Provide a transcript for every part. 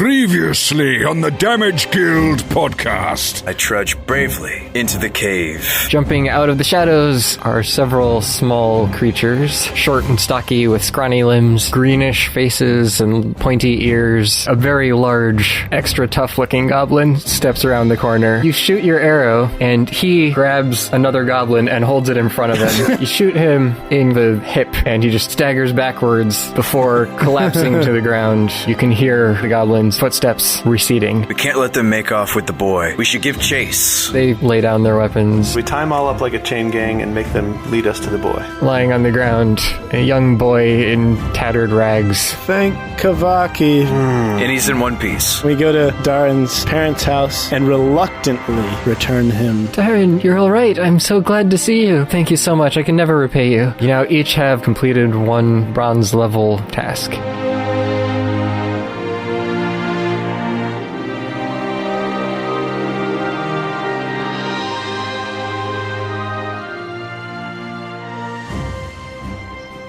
Previously on the Damage Guild podcast. I trudge bravely into the cave. Jumping out of the shadows are several small creatures, short and stocky with scrawny limbs, greenish faces and pointy ears. A very large, extra tough-looking goblin steps around the corner. You shoot your arrow, and he grabs another goblin and holds it in front of him. You shoot him in the hip, and he just staggers backwards before collapsing to the ground. You can hear the goblin's footsteps receding. We can't let them make off with the boy. We should give chase. They lay down their weapons. We tie them all up like a chain gang and make them lead us to the boy. Lying on the ground, a young boy in tattered rags. Thank Kavaki. And he's in one piece. We go to Darren's parents' house and reluctantly return him. Darren, you're alright. I'm so glad to see you. Thank you so much. I can never repay you. You now each have completed one bronze level task.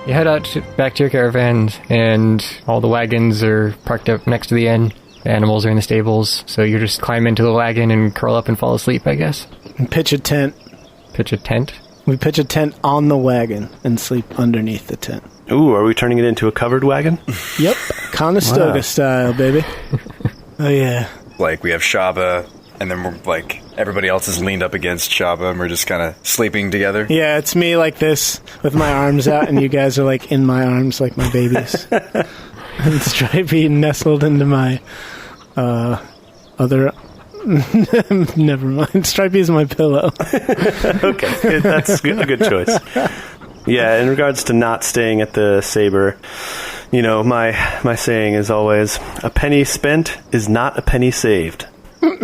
You head out back to your caravan, and all the wagons are parked up next to the inn. The animals are in the stables, so you just climb into the wagon and curl up and fall asleep, I guess. And pitch a tent. Pitch a tent? We pitch a tent on the wagon and sleep underneath the tent. Ooh, are we turning it into a covered wagon? Yep. Conestoga style, baby. Oh, yeah. Like, we have Shabba, and then we're like, everybody else is leaned up against Shabba, and we're just kind of sleeping together. Yeah, it's me like this with my arms out, and you guys are like in my arms like my babies. And Stripey nestled into my other... Never mind. Stripey is my pillow. Okay, that's a good choice. Yeah, in regards to not staying at the Saber, you know, my saying is always, a penny spent is not a penny saved.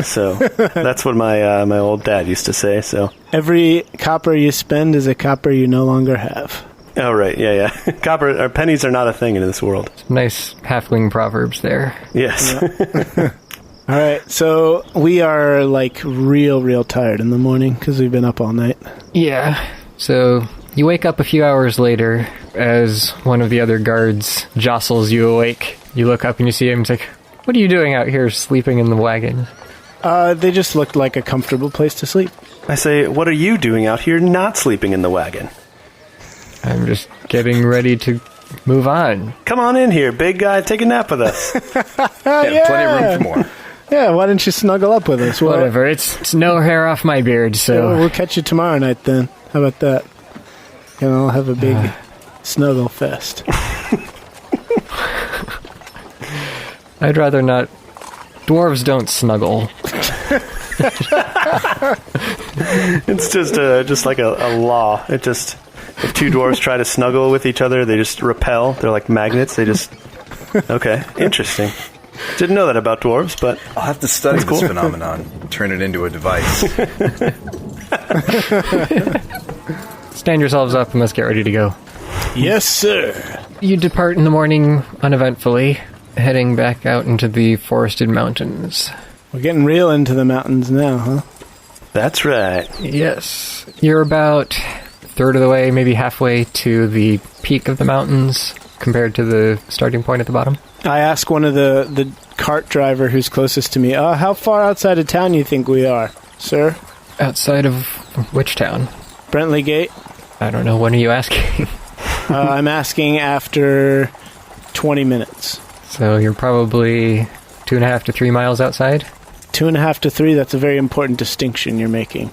So that's what my old dad used to say. So every copper you spend is a copper you no longer have. Oh, right. Yeah. Copper or pennies are not a thing in this world. Nice halfling proverbs there. Yes. Yeah. All right. So we are like real tired in the morning because we've been up all night. Yeah. So you wake up a few hours later as one of the other guards jostles you awake. You look up and you see him. He's like, "What are you doing out here sleeping in the wagon?" They just looked like a comfortable place to sleep. I say, what are you doing out here not sleeping in the wagon? I'm just getting ready to move on. Come on in here, big guy. Take a nap with us. Yeah, plenty of room for more. Yeah, why don't you snuggle up with us? Whatever. It's no hair off my beard, so... We'll catch you tomorrow night, then. How about that? And I'll have a big snuggle fest. I'd rather not... Dwarves don't snuggle. It's just like a law. It just, if two dwarves try to snuggle with each other, they just repel. They're like magnets. They just, okay, interesting. Didn't know that about dwarves, but I'll have to study this phenomenon, turn it into a device. Stand yourselves up and let's get ready to go. Yes, sir. You depart in the morning uneventfully, heading back out into the forested mountains. We're getting real into the mountains now, huh? that's right. Yes. You're about a third of the way, maybe halfway to the peak of the mountains compared to the starting point at the bottom. I ask one of the cart driver who's closest to me, how far outside of town you think we are, sir? Outside of which town? Brentley Gate. I don't know. When are you asking? I'm asking after 20 minutes. So you're probably 2.5 to 3 miles outside? 2.5 to 3, that's a very important distinction you're making.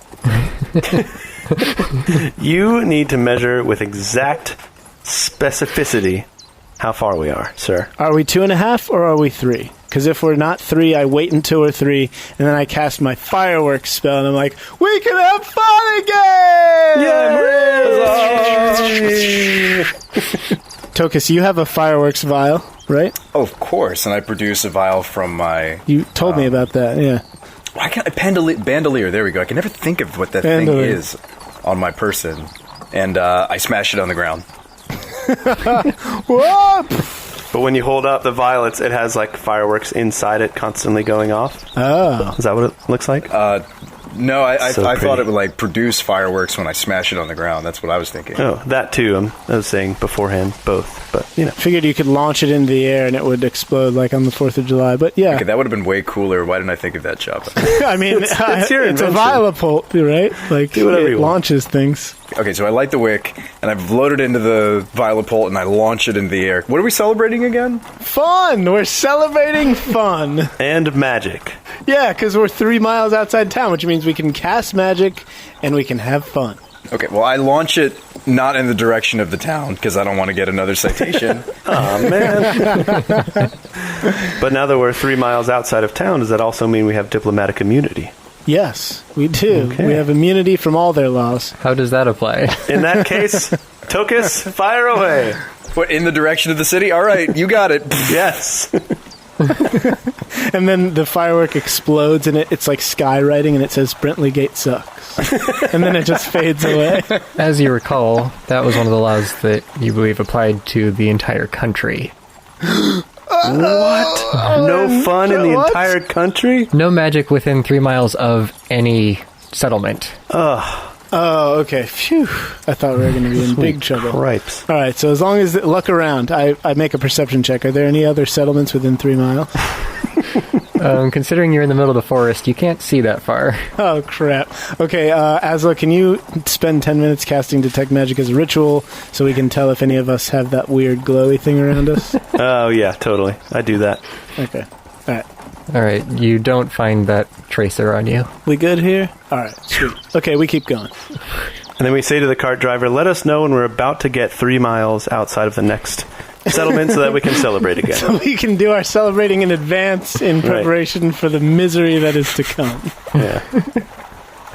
You need to measure with exact specificity how far we are, sir. Are we 2.5 or are we 3? Because if we're not 3, I wait until we're 3, and then I cast my fireworks spell, and I'm like, we can have fun again! Yeah! Tokas, you have a fireworks vial, right? Oh, of course, and I produce a vial from my... You told me about that, yeah. Why can't bandolier, there we go. I can never think of what that thing is on my person. And I smash it on the ground. Whoop! But when you hold up the vial, it has like fireworks inside it constantly going off. Oh. Is that what it looks like? No, I So thought pretty. it would like produce fireworks when I smash it on the ground. That's what I was thinking. Oh, that too. I was saying beforehand, both. But, Figured you could launch it into the air and it would explode like on the 4th of July. But yeah, Okay, that would have been way cooler. Why didn't I think of that, Shabba? I mean, it's it's, your a invention. violapult, right? Like, Do whatever it you want. launches things. Okay, so I light the wick, and I've loaded into the violapult, and I launch it into the air. What are we celebrating again? Fun! We're celebrating fun. and magic. Yeah, because we're 3 miles outside town, which means we can cast magic and we can have fun. Okay, well, I launch it not in the direction of the town, because I don't want to get another citation. Oh, man. But now that we're 3 miles outside of town, does that also mean we have diplomatic immunity? Yes, we do. Okay. We have immunity from all their laws. How does that apply? In that case, Tokas, fire away. What, in the direction of the city? All right, you got it. Yes. And then the firework explodes and it's like skywriting and it says Brentley Gate sucks. And then it just fades away. As you recall, that was one of the laws that you believe applied to the entire country. What? No fun in the What? entire country? No magic within 3 miles of any settlement. Oh, okay. Phew. I thought we were going to be in big trouble. Cripes. All right, so as long as look around, I make a perception check. Are there any other settlements within 3 miles? Considering you're in the middle of the forest, you can't see that far. Oh, crap. Okay, Azlo, can you spend 10 minutes casting Detect Magic as a ritual so we can tell if any of us have that weird glowy thing around us? Oh, yeah, totally. I do that. Okay. All right. All right, you don't find that tracer on you. We good here? All right, sweet. Okay, we keep going. And then we say to the cart driver, let us know when we're about to get 3 miles outside of the next settlement so that we can celebrate again. So we can do our celebrating in advance in preparation for the misery that is to come. Yeah.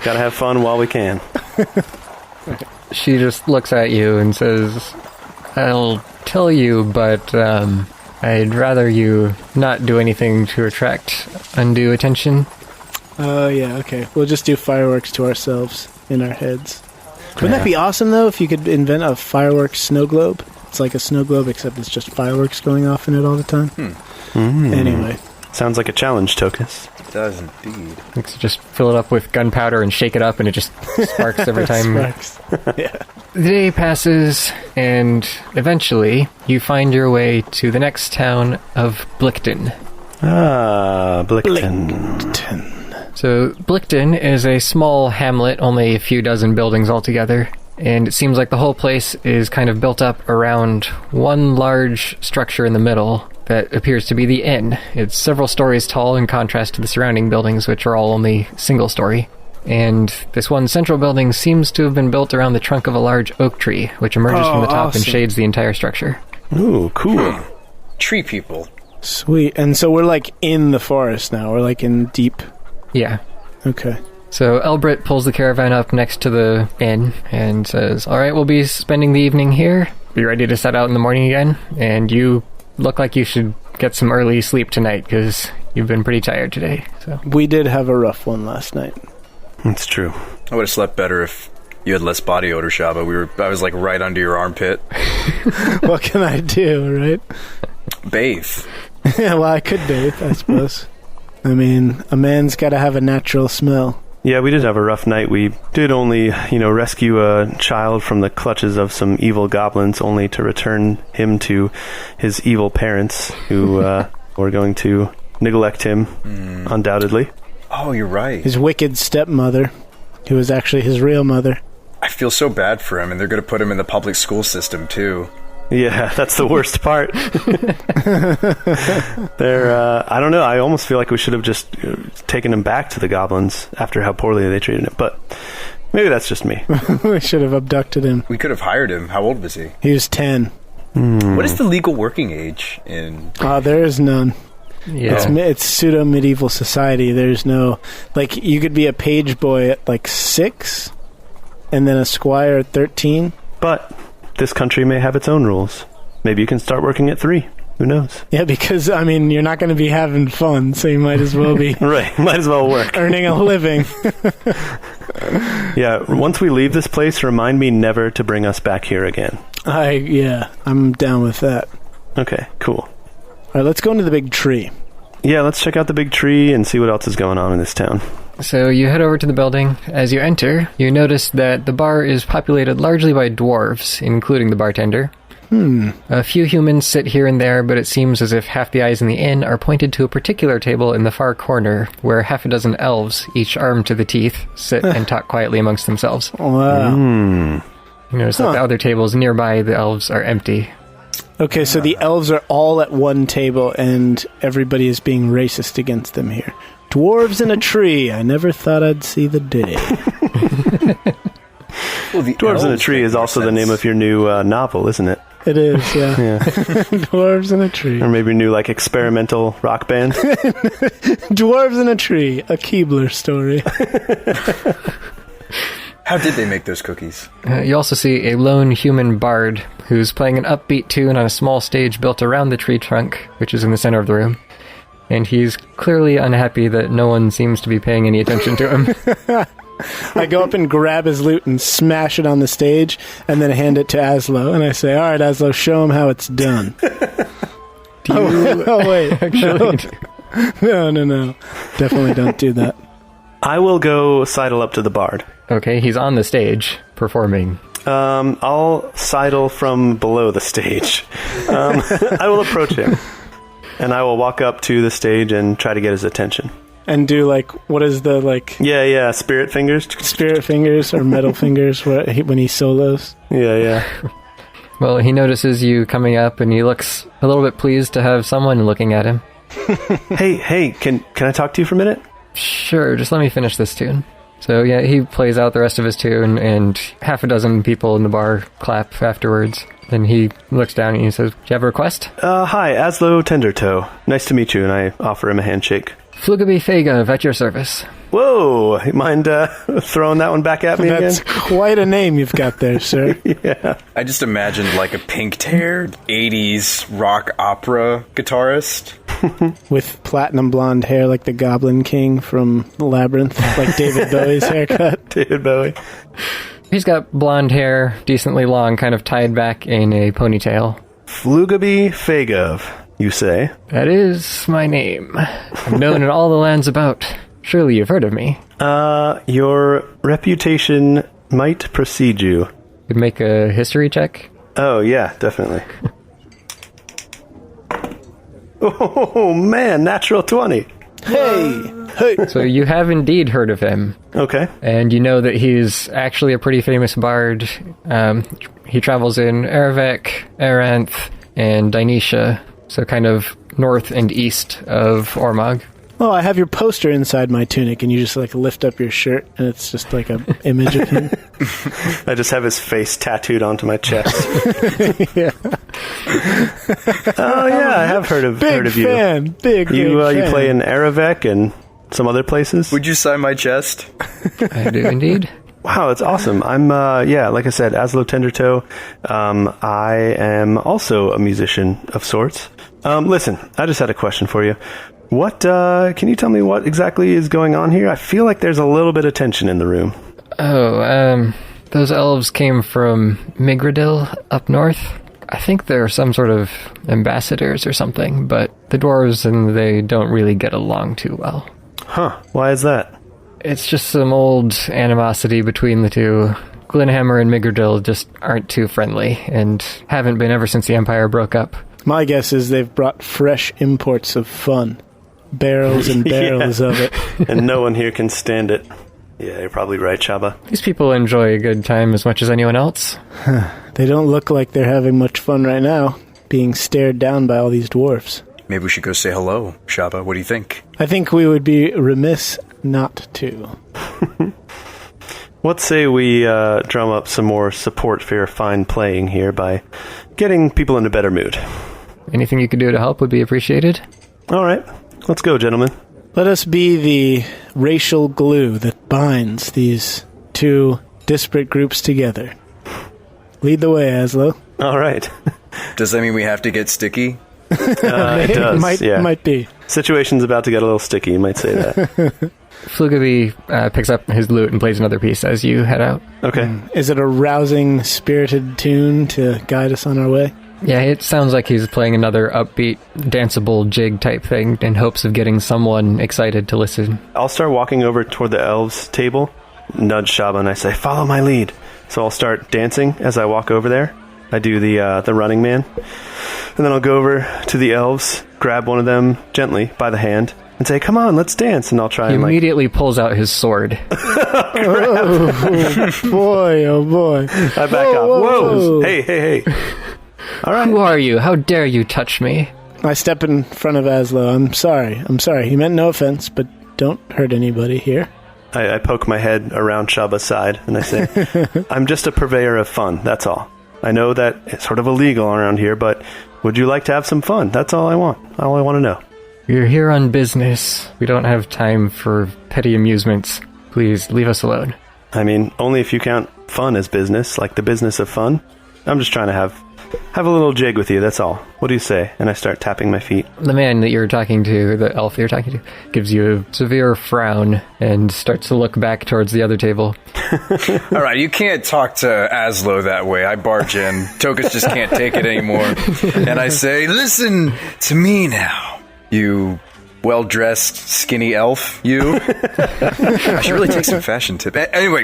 Gotta have fun while we can. She just looks at you and says, I'll tell you, but I'd rather you not do anything to attract undue attention. Oh, yeah, okay. We'll just do fireworks to ourselves in our heads. Wouldn't that be awesome, though, if you could invent a fireworks snow globe? It's like a snow globe, except it's just fireworks going off in it all the time. Anyway. Sounds like a challenge, Tokas. It does indeed. You can just fill it up with gunpowder and shake it up, and it just sparks every time. Sparks. Yeah. The day passes, and eventually you find your way to the next town of Blickton. Ah, Blickton. So, Blickton is a small hamlet, only a few dozen buildings altogether, and it seems like the whole place is kind of built up around one large structure in the middle that appears to be the inn. It's several stories tall in contrast to the surrounding buildings, which are all only single story. And this one central building seems to have been built around the trunk of a large oak tree, which emerges from the top and awesome. shades the entire structure. Ooh, cool. Tree people. Sweet. And so we're like in the forest now. We're like in deep. Yeah. Okay. So Elbrit pulls the caravan up next to the inn and says, all right, we'll be spending the evening here. Be ready to set out in the morning again. And you look like you should get some early sleep tonight because you've been pretty tired today. So We did have a rough one last night. It's true. I would have slept better if you had less body odor, Shabba. I was like right under your armpit. What can I do, right? Bathe. Yeah, well, I could bathe, I suppose. I mean, a man's got to have a natural smell. Yeah, we did have a rough night. We did only, rescue a child from the clutches of some evil goblins, only to return him to his evil parents, who were going to neglect him, undoubtedly. Oh, you're right. His wicked stepmother, who was actually his real mother. I feel so bad for him, and they're going to put him in the public school system, too. Yeah, that's the worst part. I don't know, I almost feel like we should have just taken him back to the goblins after how poorly they treated him, but maybe that's just me. We should have abducted him. We could have hired him. How old was he? He was 10. What is the legal working age in... There is none. yeah. It's pseudo-medieval society. There's no... Like, you could be a page boy at, like, 6, and then a squire at 13. But this country may have its own rules. Maybe you can start working at 3. Who knows? Yeah, because, I mean, you're not going to be having fun, so you might as well be Right, might as well work. earning a living. Yeah, once we leave this place, remind me never to bring us back here again. I'm down with that. Okay, cool. All right, let's go into the big tree. Yeah, let's check out the big tree and see what else is going on in this town. So you head over to the building. As you enter, you notice that the bar is populated largely by dwarves, including the bartender. A few humans sit here and there, but it seems as if half the eyes in the inn are pointed to a particular table in the far corner, where half a dozen elves, each armed to the teeth, sit and talk quietly amongst themselves. Wow. You notice that the other tables nearby, the elves are empty. Okay, so the elves are all at one table, and everybody is being racist against them here. Dwarves in a tree. I never thought I'd see the day. Well, the Dwarves in a elves Tree make is more also the sense. name of your new novel, isn't it? It is, yeah. Yeah. Dwarves in a tree. Or maybe your new, like, experimental rock band. Dwarves in a tree. A Keebler story. How did they make those cookies? You also see a lone human bard who's playing an upbeat tune on a small stage built around the tree trunk, which is in the center of the room. And he's clearly unhappy that no one seems to be paying any attention to him. I go up and grab his lute and smash it on the stage, and then hand it to Azlo, and I say, all right, Azlo, show him how it's done. Do you Oh, wait. actually... No. Definitely don't do that. I will go sidle up to the bard. Okay, he's on the stage, performing. I'll sidle from below the stage. I will approach him. And I will walk up to the stage and try to get his attention. And do, like, what is the, like... Yeah, spirit fingers. Spirit fingers or metal fingers when he solos? Yeah. Well, he notices you coming up, and he looks a little bit pleased to have someone looking at him. Hey, can I talk to you for a minute? Sure, just let me finish this tune. So, yeah, he plays out the rest of his tune, and half a dozen people in the bar clap afterwards. Then he looks down and he says, do you have a request? Hi, Azlo Tendertoe. Nice to meet you, and I offer him a handshake. Flughebii Phaeguv at your service. Whoa, you mind throwing that one back at me That's again? quite a name you've got there, sir. Yeah. I just imagined like a pink-haired 80s rock opera guitarist. With platinum blonde hair like the Goblin King from Labyrinth, like David Bowie's haircut. David Bowie. He's got blonde hair, decently long, kind of tied back in a ponytail. Flughebii Phaeguv, you say? That is my name. I'm known in all the lands about. Surely you've heard of me. Your reputation might precede you. Could make a history check. Oh, yeah, definitely. Oh, man, natural 20. Hey! So you have indeed heard of him. Okay. And you know that he's actually a pretty famous bard. He travels in Erevek, Aranth, and Dinesha, so kind of north and east of Ormog. Oh, I have your poster inside my tunic, and you just, like, lift up your shirt, and it's just, like, an image of him. I just have his face tattooed onto my chest. Yeah. Oh, yeah, I have heard of you. Big You fan. play in Erevek and some other places? Would you sign my chest? I do indeed. Wow, that's awesome. I'm, like I said, Azlo Tendertoe. I am also a musician of sorts. Listen, I just had a question for you. Can you tell me what exactly is going on here? I feel like there's a little bit of tension in the room. Oh, those elves came from Migradil up north. I think they're some sort of ambassadors or something, but the dwarves and they don't really get along too well. Huh, why is that? It's just some old animosity between the two. Glenhammer and Migradil just aren't too friendly, and haven't been ever since the Empire broke up. My guess is they've brought fresh imports of fun. Barrels and barrels of it. And no one here can stand it. Yeah, you're probably right, Shabba. These people enjoy a good time as much as anyone else. They don't look like they're having much fun right now, being stared down by all these dwarfs. Maybe we should go say hello, Shabba. What do you think? I think we would be remiss not to. Let's say we drum up some more support for your fine playing here by getting people in a better mood. Anything you could do to help would be appreciated. All right, let's go, gentlemen. Let us be the racial glue that binds these two disparate groups together. Lead the way, Azlo. All right. Does that mean we have to get sticky? It does, yeah. Might be. Situation's about to get a little sticky, you might say that. Flughebii picks up his lute and plays another piece as you head out. Okay. Is it a rousing, spirited tune to guide us on our way? Yeah, it sounds like he's playing another upbeat, danceable jig type thing in hopes of getting someone excited to listen. I'll start walking over toward the elves' table, nudge Shabba, and I say, follow my lead. So I'll start dancing as I walk over there. I do the running man. And then I'll go over to the elves, grab one of them gently by the hand, and say, come on, let's dance. And I'll try He and immediately pulls out his sword. Oh, boy, oh, boy. I back up. Whoa. Hey. All right. Who are you? How dare you touch me? I step in front of Azlo. I'm sorry. He meant no offense, but don't hurt anybody here. I poke my head around Shabba's side, and I say, I'm just a purveyor of fun, that's all. I know that it's sort of illegal around here, but would you like to have some fun? That's all I want. All I want to know. We're here on business. We don't have time for petty amusements. Please, leave us alone. I mean, only if you count fun as business, like the business of fun. I'm just trying to have a little jig with you, that's all. What do you say? And I start tapping my feet. The man that you're talking to, the elf that you're talking to, gives you a severe frown and starts to look back towards the other table. All right, you can't talk to Azlo that way. I barge in. Tokas just can't take it anymore. And I say, listen to me now, you well-dressed, skinny elf, you. I should really take some fashion tip. Anyway,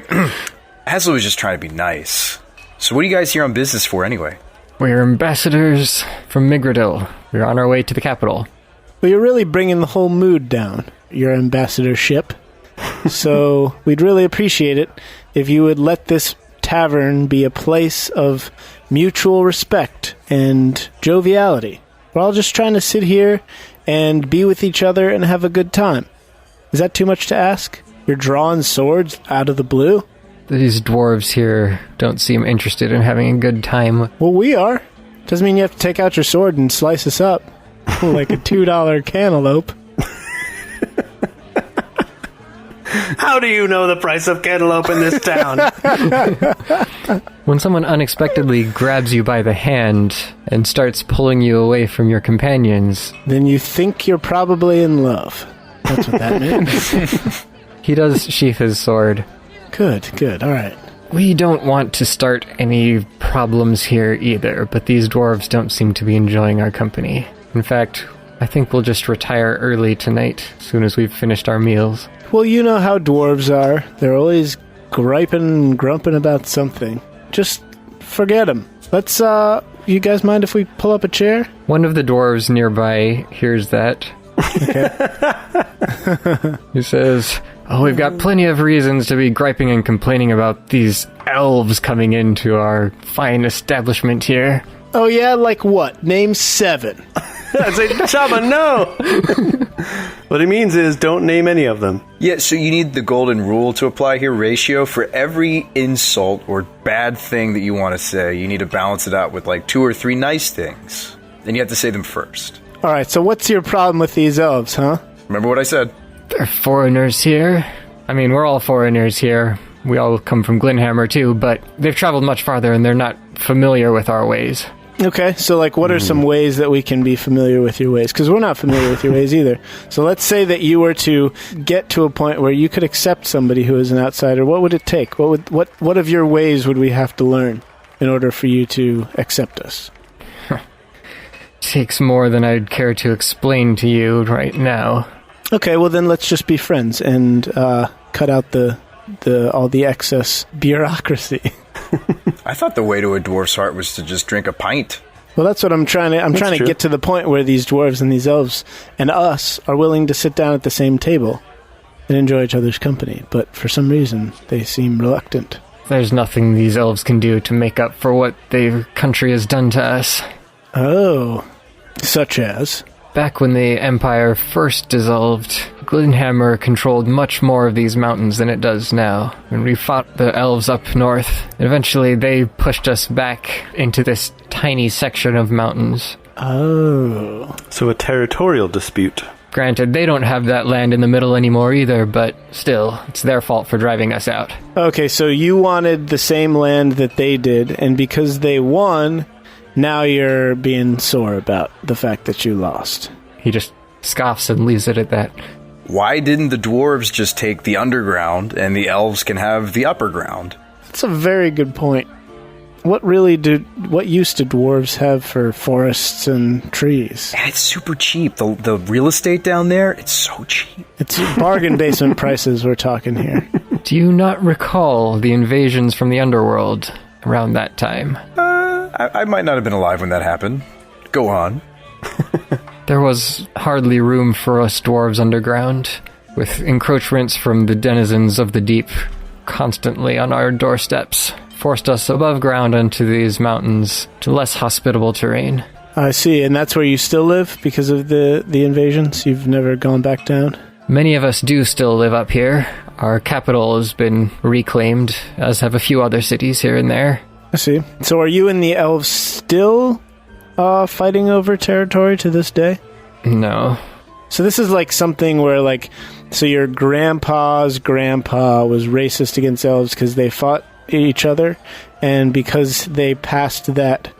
Azlo was just trying to be nice. So what are you guys here on business for anyway? We're ambassadors from Migradil. We're on our way to the capital. Well, you're really bringing the whole mood down, your ambassadorship. So we'd really appreciate it if you would let this tavern be a place of mutual respect and joviality. We're all just trying to sit here and be with each other and have a good time. Is that too much to ask? You're drawing swords out of the blue? These dwarves here don't seem interested in having a good time. Well, we are. Doesn't mean you have to take out your sword and slice us up like a $2 cantaloupe. How do you know the price of cantaloupe in this town? When someone unexpectedly grabs you by the hand and starts pulling you away from your companions, Then you think you're probably in love. That's what that means. he does sheath his sword. Good, all right. We don't want to start any problems here either, but these dwarves don't seem to be enjoying our company. In fact, I think we'll just retire early tonight, as soon as we've finished our meals. Well, you know how dwarves are. They're always griping and grumping about something. Just forget them. Let's, you guys mind if we pull up a chair? One of the dwarves nearby hears that. Okay. He says, oh, we've got plenty of reasons to be griping and complaining about these elves coming into our fine establishment here. Oh, yeah? Like what? Name 7. I say, Shabba, no! What it means is don't name any of them. Yeah, so you need the golden rule to apply here, ratio. For every insult or bad thing that you want to say, you need to balance it out with like 2 or 3 nice things. And you have to say them first. All right, so what's your problem with these elves, huh? Remember what I said? They're foreigners here. I mean, we're all foreigners here. We all come from Glenhammer too, but they've traveled much farther and they're not familiar with our ways. Okay, so like what are some ways that we can be familiar with your ways? Because we're not familiar with your ways either. So let's say that you were to get to a point where you could accept somebody who is an outsider. What would it take? What of your ways would we have to learn in order for you to accept us? Takes more than I'd care to explain to you right now. Okay, well then let's just be friends and cut out all the excess bureaucracy. I thought the way to a dwarf's heart was to just drink a pint. Well, that's what I'm trying to get to the point where these dwarves and these elves and us are willing to sit down at the same table and enjoy each other's company. But for some reason, they seem reluctant. There's nothing these elves can do to make up for what their country has done to us. Oh, such as? Back when the Empire first dissolved, Glenhammer controlled much more of these mountains than it does now. When we fought the elves up north, eventually they pushed us back into this tiny section of mountains. Oh. So a territorial dispute. Granted, they don't have that land in the middle anymore either, but still, it's their fault for driving us out. Okay, so you wanted the same land that they did, and because they won, now you're being sore about the fact that you lost. He just scoffs and leaves it at that. Why didn't the dwarves just take the underground and the elves can have the upper ground? That's a very good point. what use do dwarves have for forests and trees? And it's super cheap. The real estate down there, it's so cheap. It's bargain basement prices we're talking here. Do you not recall the invasions from the underworld around that time? I might not have been alive when that happened. Go on. There was hardly room for us dwarves underground, with encroachments from the denizens of the deep constantly on our doorsteps, forced us above ground into these mountains to less hospitable terrain. I see, and that's where you still live because of the invasions? You've never gone back down? Many of us do still live up here. Our capital has been reclaimed, as have a few other cities here and there. I see. So are you and the elves still fighting over territory to this day? No. So this is like something where, like, so your grandpa's grandpa was racist against elves because they fought each other, and because they passed that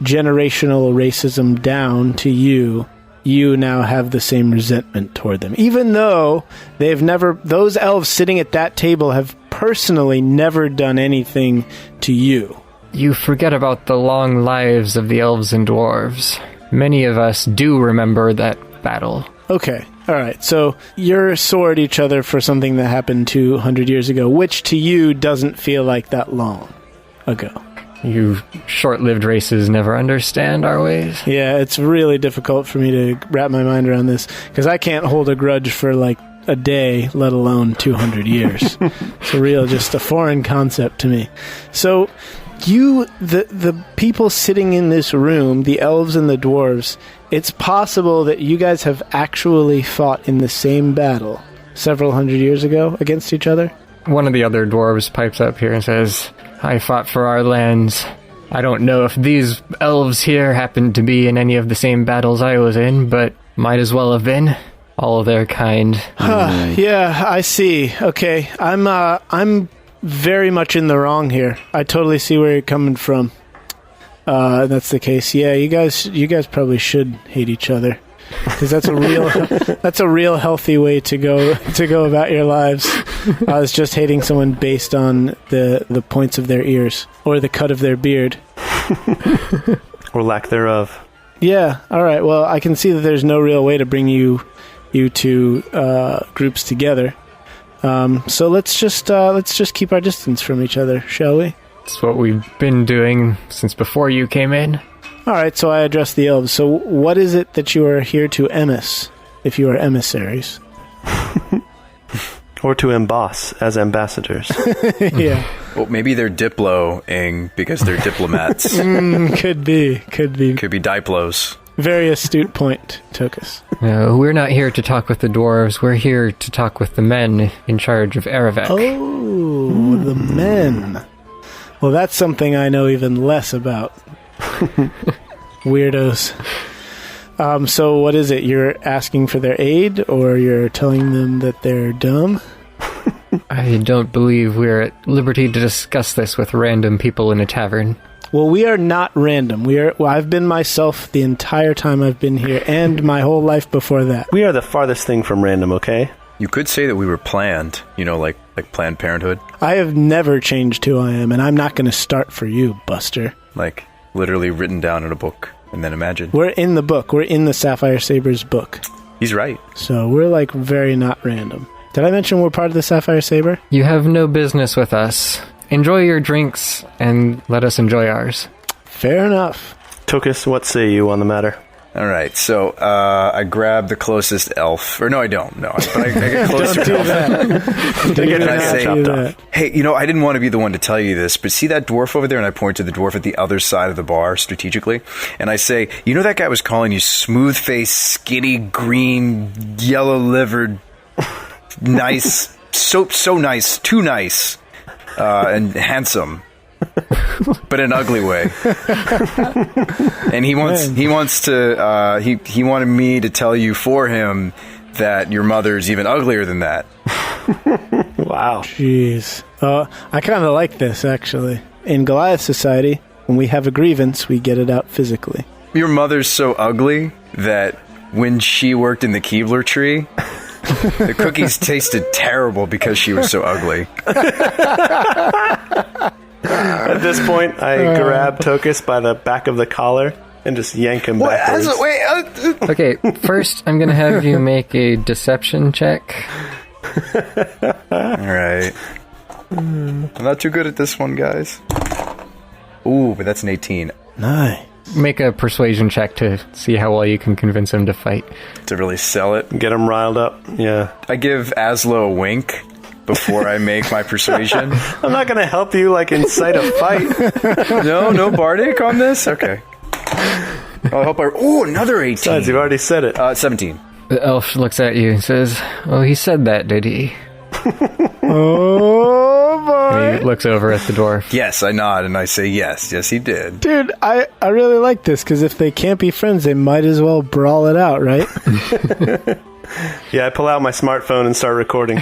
generational racism down to you, you now have the same resentment toward them. Even though those elves sitting at that table have personally never done anything to you. You forget about the long lives of the elves and dwarves. Many of us do remember that battle. Okay, alright, so you're sore at each other for something that happened 200 years ago, which to you doesn't feel like that long ago. You short-lived races never understand our ways. Yeah, it's really difficult for me to wrap my mind around this, because I can't hold a grudge for like a day, let alone 200 years. It's just a foreign concept to me. So, the people sitting in this room, the elves and the dwarves, it's possible that you guys have actually fought in the same battle several hundred years ago against each other? One of the other dwarves pipes up here and says, I fought for our lands. I don't know if these elves here happened to be in any of the same battles I was in, but might as well have been. All of their kind. Yeah, I see. Okay, I'm very much in the wrong here. I totally see where you're coming from. That's the case. Yeah, you guys probably should hate each other, because that's a real healthy way to go about your lives. It's just hating someone based on the points of their ears or the cut of their beard, or lack thereof. Yeah. All right. Well, I can see that there's no real way to bring you two groups together. So let's just keep our distance from each other, shall we? It's what we've been doing since before you came in. All right, so I address the elves. So what is it that you are here to emiss, if you are emissaries? Or to emboss as ambassadors. Yeah. Well, maybe they're diplo-ing because they're diplomats. Could be. Could be diplos. Very astute point, Tokas. No, we're not here to talk with the dwarves. We're here to talk with the men in charge of Arivek. Oh, the men. Well, that's something I know even less about. Weirdos. So what is it? You're asking for their aid, or you're telling them that they're dumb? I don't believe we're at liberty to discuss this with random people in a tavern. Well, we are not random. I've been myself the entire time I've been here, and my whole life before that. We are the farthest thing from random, okay? You could say that we were planned, like Planned Parenthood. I have never changed who I am, and I'm not going to start for you, Buster. Like, literally written down in a book, and then imagined. We're in the book. We're in the Sapphire Saber's book. He's right. So we're, very not random. Did I mention we're part of the Sapphire Saber? You have no business with us. Enjoy your drinks, and let us enjoy ours. Fair enough. Tokas, what say you on the matter? All right, so I grab the closest elf. Or no, I don't. No, but I get closer to elf. And I say, hey, I didn't want to be the one to tell you this, but see that dwarf over there? And I point to the dwarf at the other side of the bar strategically. And I say, that guy was calling you smooth-faced, skinny, green, yellow-livered, nice, so nice, too nice, and handsome. But in an ugly way. And he wanted me to tell you for him that your mother's even uglier than that. Wow. Jeez. I kind of like this, actually. In Goliath society, when we have a grievance, we get it out physically. Your mother's so ugly that when she worked in the Keebler tree, the cookies tasted terrible because she was so ugly. At this point, I grab Tokas by the back of the collar and just yank him backwards. Okay, first I'm going to have you make a deception check. Alright. I'm not too good at this one, guys. Ooh, but that's an 18. Nice. Make a persuasion check to see how well you can convince him to fight. To really sell it. Get him riled up. Yeah. I give Azlo a wink before I make my persuasion. I'm not going to help you, like, incite a fight. No bardic on this? Okay. I hope Ooh, another 18. Besides, you've already said it. 17. The elf looks at you and says, "Oh, he said that, did he?" Oh, boy. And he looks over at the dwarf. Yes, I nod and I say yes. Yes, he did. Dude, I really like this, because if they can't be friends, they might as well brawl it out, right? Yeah, I pull out my smartphone and start recording.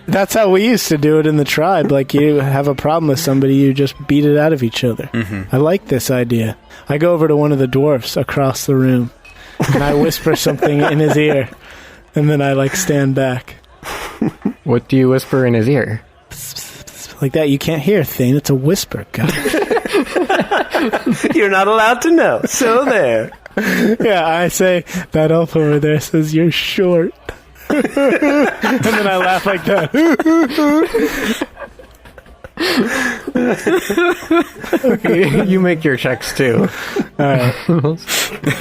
That's how we used to do it in the tribe. Like, you have a problem with somebody, you just beat it out of each other. I like this idea. I go over to one of the dwarfs across the room, and I whisper something in his ear, and then I, like, stand back. What do you whisper in his ear? Like that, you can't hear, Thane. It's a whisper, God. You're not allowed to know, so there. Yeah, I say, that elf over there says you're short. And then I laugh like that. Okay, you make your checks too. Alright.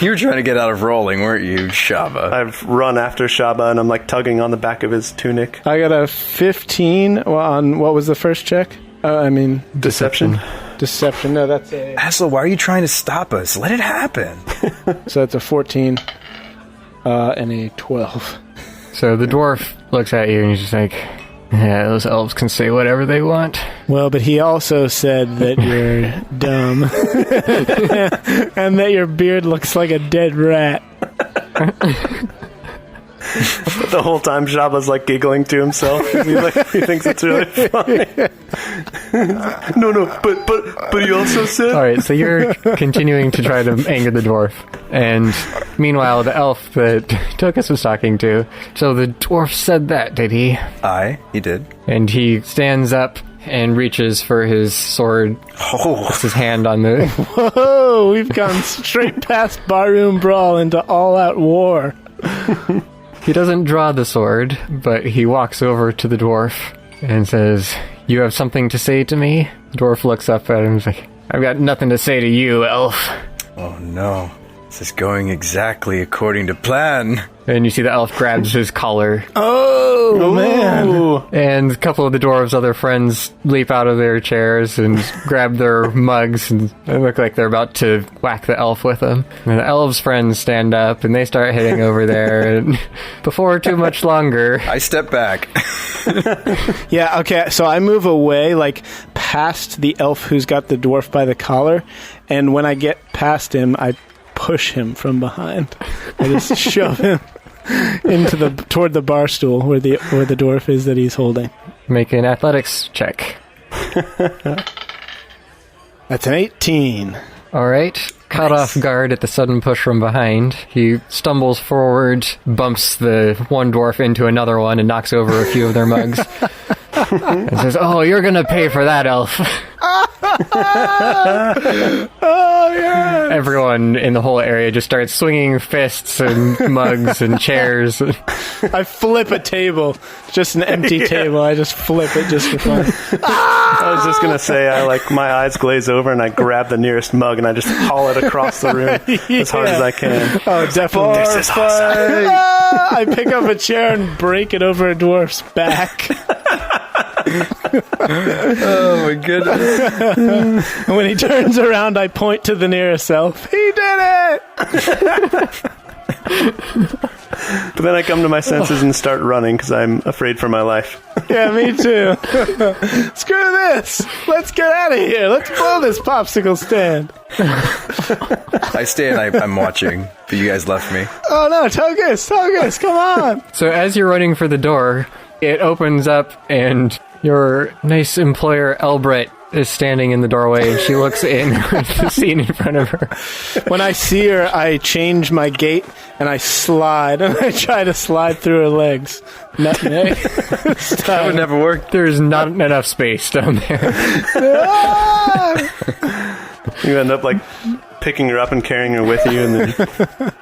You were trying to get out of rolling, weren't you, Shabba? I've run after Shabba, and I'm, like, tugging on the back of his tunic. I got a 15 on, what was the first check? Deception. Deception. No, that's a... Azlo, why are you trying to stop us? Let it happen. So that's a 14 and a 12. So the dwarf looks at you and he's just like, "Yeah, those elves can say whatever they want." Well, but he also said that you're dumb. And that your beard looks like a dead rat. The whole time, Shabba's, like, giggling to himself. He thinks it's really funny. No, but he also said... Alright, so you're continuing to try to anger the dwarf. And meanwhile, the elf that Tokas was talking to, so the dwarf said that, did he? He did. And he stands up and reaches for his sword. Puts his hand on the... Whoa, we've gone straight past barroom brawl into all-out war. He doesn't draw the sword, but he walks over to the dwarf and says, "You have something to say to me?" The dwarf looks up at him and is like, "I've got nothing to say to you, elf." Oh no. This is going exactly according to plan. And you see the elf grabs his collar. Oh, man. And a couple of the dwarves' other friends leap out of their chairs and grab their mugs, and they look like they're about to whack the elf with them. And the elves' friends stand up and they start hitting over there. And before too much longer, I step back. Yeah, okay, so I move away, like, past the elf who's got the dwarf by the collar, and when I get past him, I push him from behind. I just shove him toward the bar stool where the dwarf is that he's holding. make an athletics check. That's an 18. All right. Caught off guard at the sudden push from behind, he stumbles forward, bumps the one dwarf into another one, and knocks over a few of their mugs. And says, "Oh, you're gonna pay for that, elf." Oh, yeah. Everyone in the whole area just starts swinging fists and mugs and chairs. I flip a table. Just an empty table. I just flip it just for fun. I was just going to say, my eyes glaze over and I grab the nearest mug and I just haul it across the room as hard as I can. Oh, definitely. This is awesome. I pick up a chair and break it over a dwarf's back. Oh my goodness. And when he turns around, I point to the nearest elf. He did it! But then I come to my senses and start running because I'm afraid for my life. Yeah, me too. Screw this! Let's get out of here. Let's blow this popsicle stand. I stay and I'm watching, but you guys left me. Oh no, Tokas, come on! So as you're running for the door, it opens up and your nice employer, Elbret, is standing in the doorway, and she looks in with the scene in front of her. When I see her, I change my gait, and I slide, and I try to slide through her legs. Nutmeg. That would never work. There's not enough space down there. You end up, like, picking her up and carrying her with you, and then...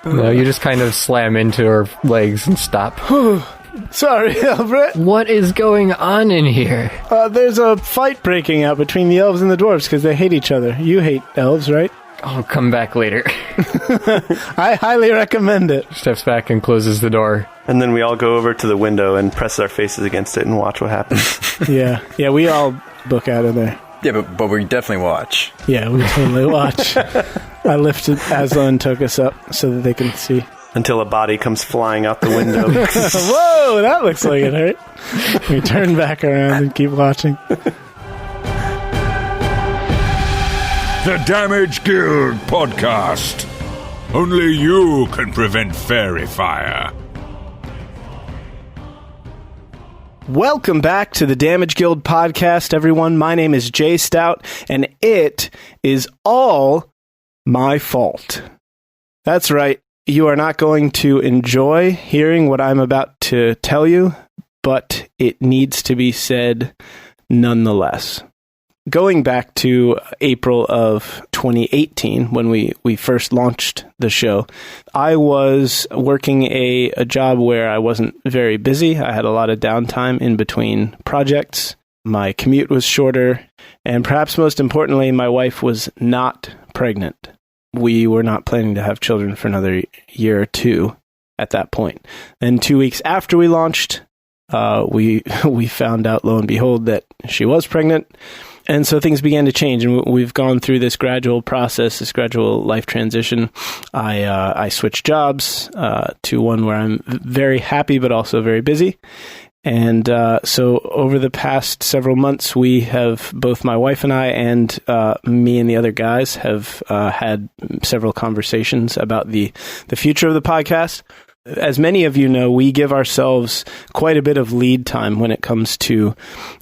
No, you just kind of slam into her legs and stop. Sorry, Albert. What is going on in here? There's a fight breaking out between the elves and the dwarves because they hate each other. You hate elves, right? I'll come back later. I highly recommend it. Steps back and closes the door. And then we all go over to the window and press our faces against it and watch what happens. Yeah, we all book out of there. Yeah, but we definitely watch. Yeah, we totally watch. I lifted Azlo and Tokas up so that they can see. Until a body comes flying out the window. Whoa, that looks like it hurt. We turn back around and keep watching. The Damage Guild Podcast. Only you can prevent fairy fire. Welcome back to the Damage Guild Podcast, everyone. My name is Jay Stout, and it is all my fault. That's right. You are not going to enjoy hearing what I'm about to tell you, but it needs to be said nonetheless. Going back to April of 2018, when we first launched the show, I was working a job where I wasn't very busy. I had a lot of downtime in between projects. My commute was shorter, and perhaps most importantly, my wife was not pregnant. We were not planning to have children for another year or two at that point. Then 2 weeks after we launched, we found out, lo and behold, that she was pregnant. And so things began to change, and we've gone through this gradual process, this gradual life transition. I switched jobs to one where I'm very happy but also very busy. And so over the past several months, we have, both my wife and I and me and the other guys have had several conversations about the future of the podcast. As many of you know, we give ourselves quite a bit of lead time when it comes to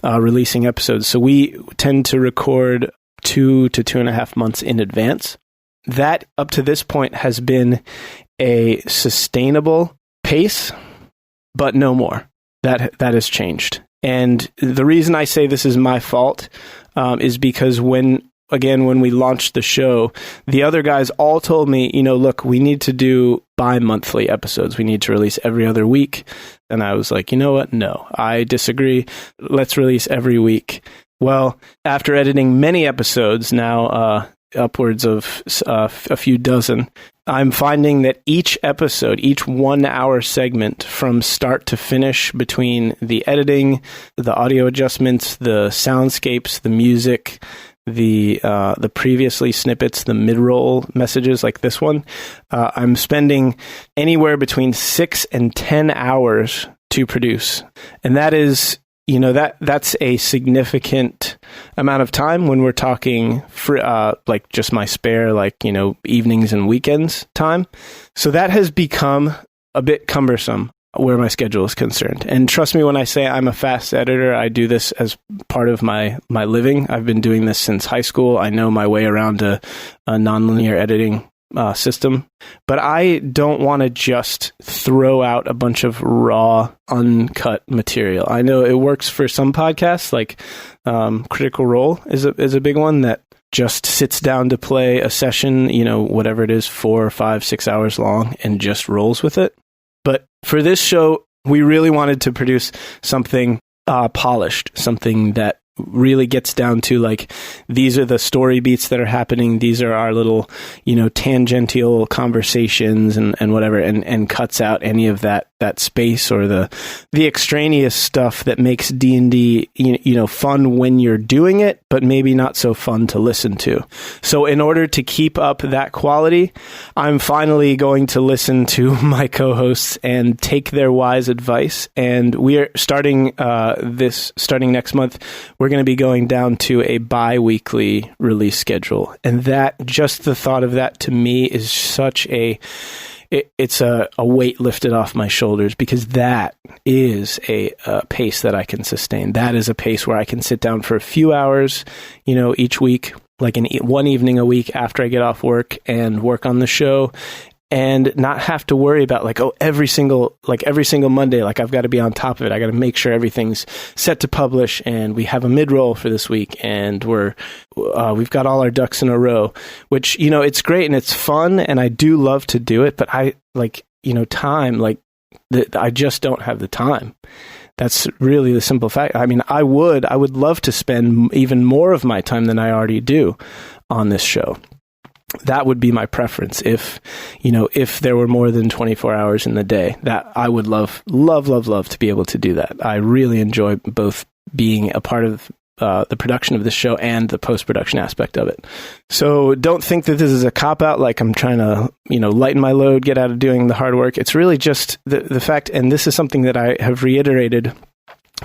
releasing episodes. So we tend to record 2 to 2.5 months in advance. That, up to this point, has been a sustainable pace, but no more. That has changed. And the reason I say this is my fault is because when we launched the show, the other guys all told me, look, we need to do bi-monthly episodes. We need to release every other week. And I was like, you know what? No, I disagree. Let's release every week. Well, after editing many episodes, now upwards of a few dozen, I'm finding that each episode, each 1 hour segment from start to finish, between the editing, the audio adjustments, the soundscapes, the music, the previously snippets, the mid-roll messages like this one, I'm spending anywhere between 6 and 10 hours to produce. And that is, that's a significant amount of time when we're talking like just my spare, evenings and weekends time. So that has become a bit cumbersome where my schedule is concerned. And trust me when I say I'm a fast editor, I do this as part of my living. I've been doing this since high school. I know my way around a nonlinear editing system, but I don't want to just throw out a bunch of raw, uncut material. I know it works for some podcasts, like Critical Role is a big one that just sits down to play a session, whatever it is, 4 or 5, 6 hours long, and just rolls with it. But for this show, we really wanted to produce something polished, something that really gets down to, these are the story beats that are happening. These are our little, tangential conversations and whatever, and cuts out any of that space or the extraneous stuff that makes D&D, fun when you're doing it, but maybe not so fun to listen to. So in order to keep up that quality, I'm finally going to listen to my co-hosts and take their wise advice. And we are starting next month, we're going to be going down to a bi-weekly release schedule. And that, just the thought of that to me is such a it's a weight lifted off my shoulders, because that is a pace that I can sustain. That is a pace where I can sit down for a few hours, each week, like one evening a week after I get off work, and work on the show, and not have to worry about every single Monday, I've got to be on top of it. I got to make sure everything's set to publish, and we have a mid-roll for this week, and we've got all our ducks in a row, which, it's great and it's fun, and I do love to do it, but I I just don't have the time. That's really the simple fact. I mean, I would love to spend even more of my time than I already do on this show. That would be my preference if there were more than 24 hours in the day. That I would love to be able to do that. I really enjoy both being a part of the production of this show and the post-production aspect of it. So don't think that this is a cop-out, like I'm trying to, lighten my load, get out of doing the hard work. It's really just the fact, and this is something that I have reiterated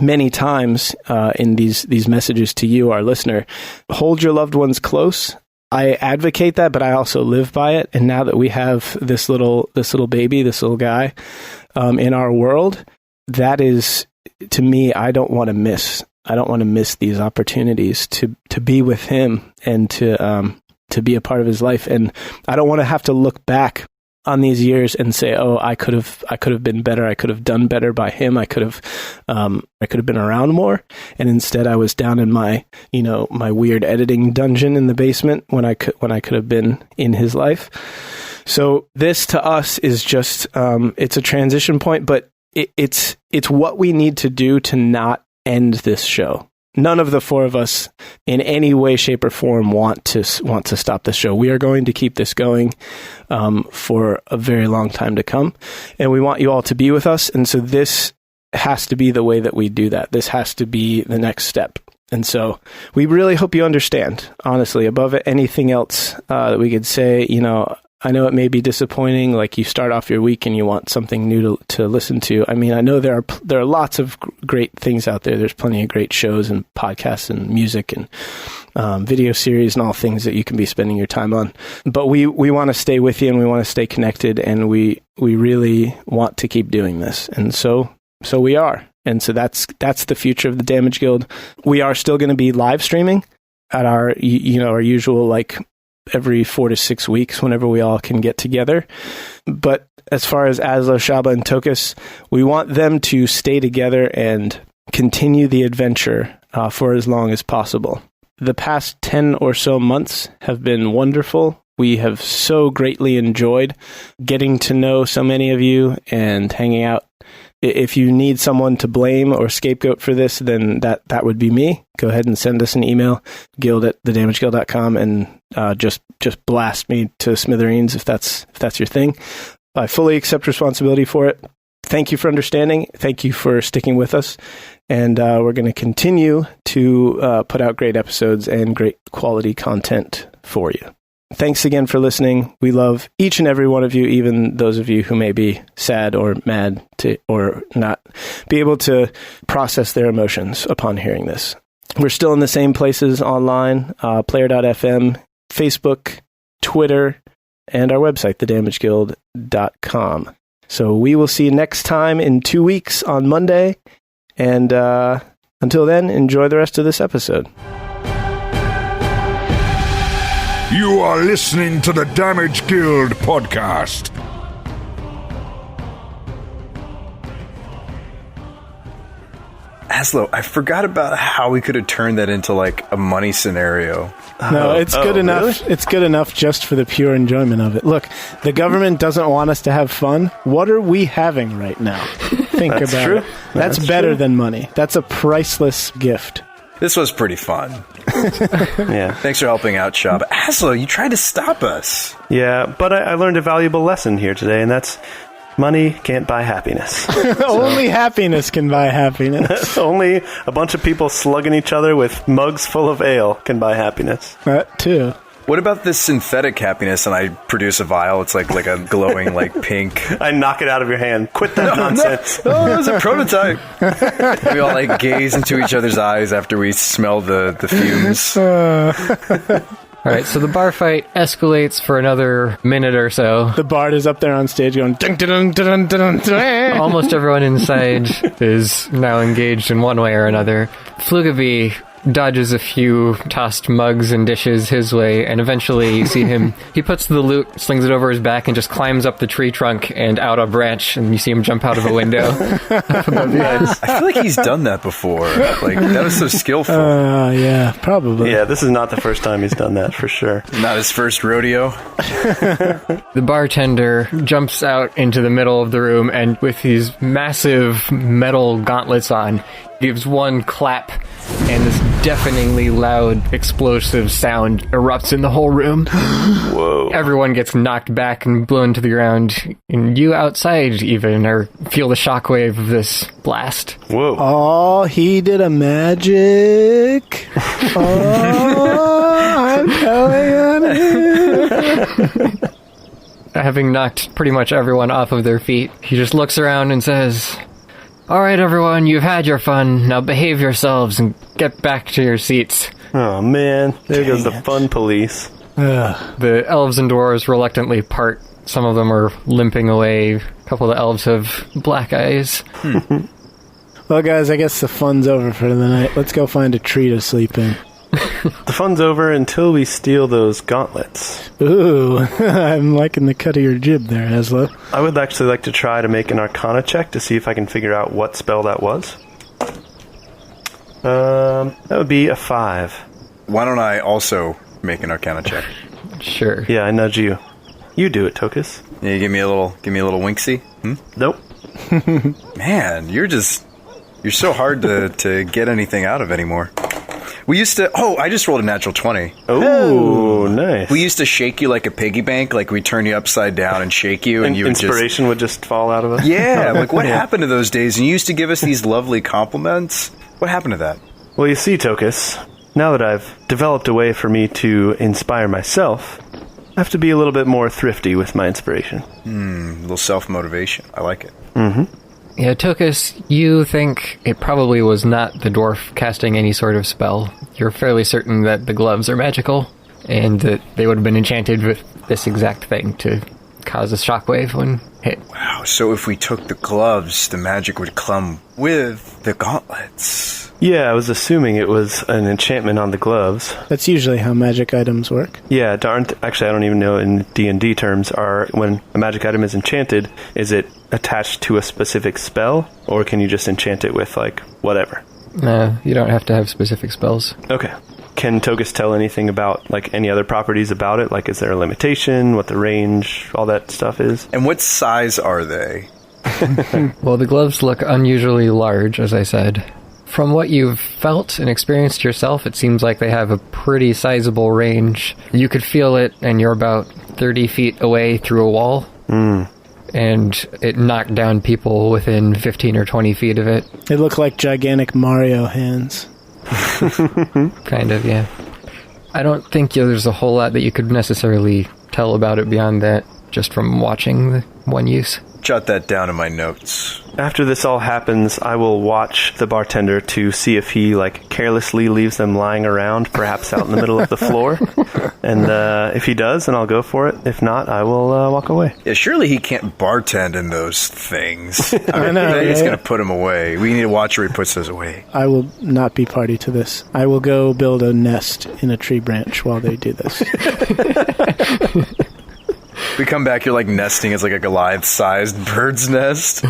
many times in these messages to you, our listener. Hold your loved ones close. I advocate that, but I also live by it. And now that we have this little baby, this little guy in our world, that is, to me, I don't want to miss these opportunities to be with him and to be a part of his life. And I don't want to have to look back on these years and say, oh, I could have been better. I could have done better by him. I could have been around more. And instead I was down in my weird editing dungeon in the basement when I could have been in his life. So this to us is just, it's a transition point, but it's what we need to do to not end this show. None of the four of us in any way, shape, or form want to stop this show. We are going to keep this going for a very long time to come, and we want you all to be with us. And so this has to be the way that we do that. This has to be the next step. And so we really hope you understand, honestly, above anything else that we could say. I know it may be disappointing, like you start off your week and you want something new to listen to. I mean, I know there are lots of great things out there. There's plenty of great shows and podcasts and music and video series and all things that you can be spending your time on. But we want to stay with you, and we want to stay connected, and we really want to keep doing this. And so we are. And so that's the future of the Damage Guild. We are still going to be live streaming at our usual, every 4 to 6 weeks whenever we all can get together. But as far as Azlo, Shabba, and Tokas, we want them to stay together and continue the adventure for as long as possible. The past 10 or so months have been wonderful. We have so greatly enjoyed getting to know so many of you and hanging out. If you need someone to blame or scapegoat for this, then that would be me. Go ahead and send us an email, guild@thedamageguild.com, and just blast me to smithereens if that's your thing. I fully accept responsibility for it. Thank you for understanding. Thank you for sticking with us. And we're going to continue to put out great episodes and great quality content for you. Thanks again for listening. We love each and every one of you, even those of you who may be sad or mad or not be able to process their emotions upon hearing this. We're still in the same places online, player.fm, Facebook, Twitter, and our website, thedamageguild.com. So we will see you next time in 2 weeks on Monday. And until then, enjoy the rest of this episode. You are listening to the Damage Guild podcast. Azlo, I forgot about how we could have turned that into a money scenario. No, it's good enough. Really? It's good enough just for the pure enjoyment of it. Look, the government doesn't want us to have fun. What are we having right now? Think about it. That's better than money. That's a priceless gift. This was pretty fun. Yeah. Thanks for helping out, Shabba. Azlo, you tried to stop us. Yeah, but I learned a valuable lesson here today, and that's money can't buy happiness. Only happiness can buy happiness. Only a bunch of people slugging each other with mugs full of ale can buy happiness. That too. What about this synthetic happiness? And I produce a vial. It's like a glowing pink. I knock it out of your hand. Quit that nonsense. No, it was a prototype. We all gaze into each other's eyes after we smell the fumes. All All right, so the bar fight escalates for another minute or so. The bard is up there on stage going dun dun dun dun dun dun. Almost everyone inside is now engaged in one way or another. Flughebii dodges a few tossed mugs and dishes his way, and eventually you see him, he puts the loot, slings it over his back, and just climbs up the tree trunk and out a branch, and you see him jump out of a window. I feel like he's done that before. Like, that was so skillful. Yeah, probably. Yeah, this is not the first time he's done that, for sure. Not his first rodeo. The bartender jumps out into the middle of the room, and with these massive metal gauntlets on, gives one clap, and this deafeningly loud explosive sound erupts in the whole room. Whoa. Everyone gets knocked back and blown to the ground, and you outside even feel the shockwave of this blast. Whoa. Oh, he did a magic. Oh, I'm telling on him. Having knocked pretty much everyone off of their feet, he just looks around and says, "All right, everyone, you've had your fun. Now behave yourselves and get back to your seats." Oh, man. There goes the fun police. The elves and dwarves reluctantly part. Some of them are limping away. A couple of the elves have black eyes. Well, guys, I guess the fun's over for the night. Let's go find a tree to sleep in. The fun's over until we steal those gauntlets. Ooh, I'm liking the cut of your jib there, Azlo. I would actually like to try to make an Arcana check to see if I can figure out what spell that was. That would be a 5. Why don't I also make an Arcana check? Sure. Yeah, I nudge you. You do it, Tokas. Yeah, you give me a little winksy. Nope. Man, you're so hard to get anything out of anymore. We used to... Oh, I just rolled a natural 20. Oh, nice. We used to shake you like a piggy bank, like we'd turn you upside down and shake you, and you would inspiration would just fall out of us? Yeah, like what happened to those days? And you used to give us these lovely compliments. What happened to that? Well, you see, Tokas, now that I've developed a way for me to inspire myself, I have to be a little bit more thrifty with my inspiration. A little self-motivation. I like it. Mm-hmm. Yeah, Tokas, you think it probably was not the dwarf casting any sort of spell. You're fairly certain that the gloves are magical, and that they would have been enchanted with this exact thing to cause a shockwave when hit. Wow, so if we took the gloves, the magic would come with the gauntlets. Yeah, I was assuming it was an enchantment on the gloves. That's usually how magic items work. Yeah, actually, I don't even know in D&D terms, when a magic item is enchanted, is it attached to a specific spell, or can you just enchant it with, like, whatever? No, you don't have to have specific spells. Okay. Can Tokas tell anything about, like, any other properties about it? Like, is there a limitation, what the range, all that stuff is? And what size are they? Well, the gloves look unusually large, as I said. From what you've felt and experienced yourself, it seems like they have a pretty sizable range. You could feel it, and you're about 30 feet away through a wall. And it knocked down people within 15 or 20 feet of it. They look like gigantic Mario hands. Kind of, yeah. I don't think there's a whole lot that you could necessarily tell about it beyond that, just from watching the one use. Jot that down in my notes. After this all happens, I will watch the bartender to see if he, like, carelessly leaves them lying around, perhaps out in the middle of the floor. And if he does, then I'll go for it. If not, I will walk away. Yeah, surely he can't bartend in those things. I know, think he's right? going to put them away. We need to watch where he puts those away. I will not be party to this. I will go build a nest in a tree branch while they do this. We come back, you're like nesting as like a Goliath-sized bird's nest.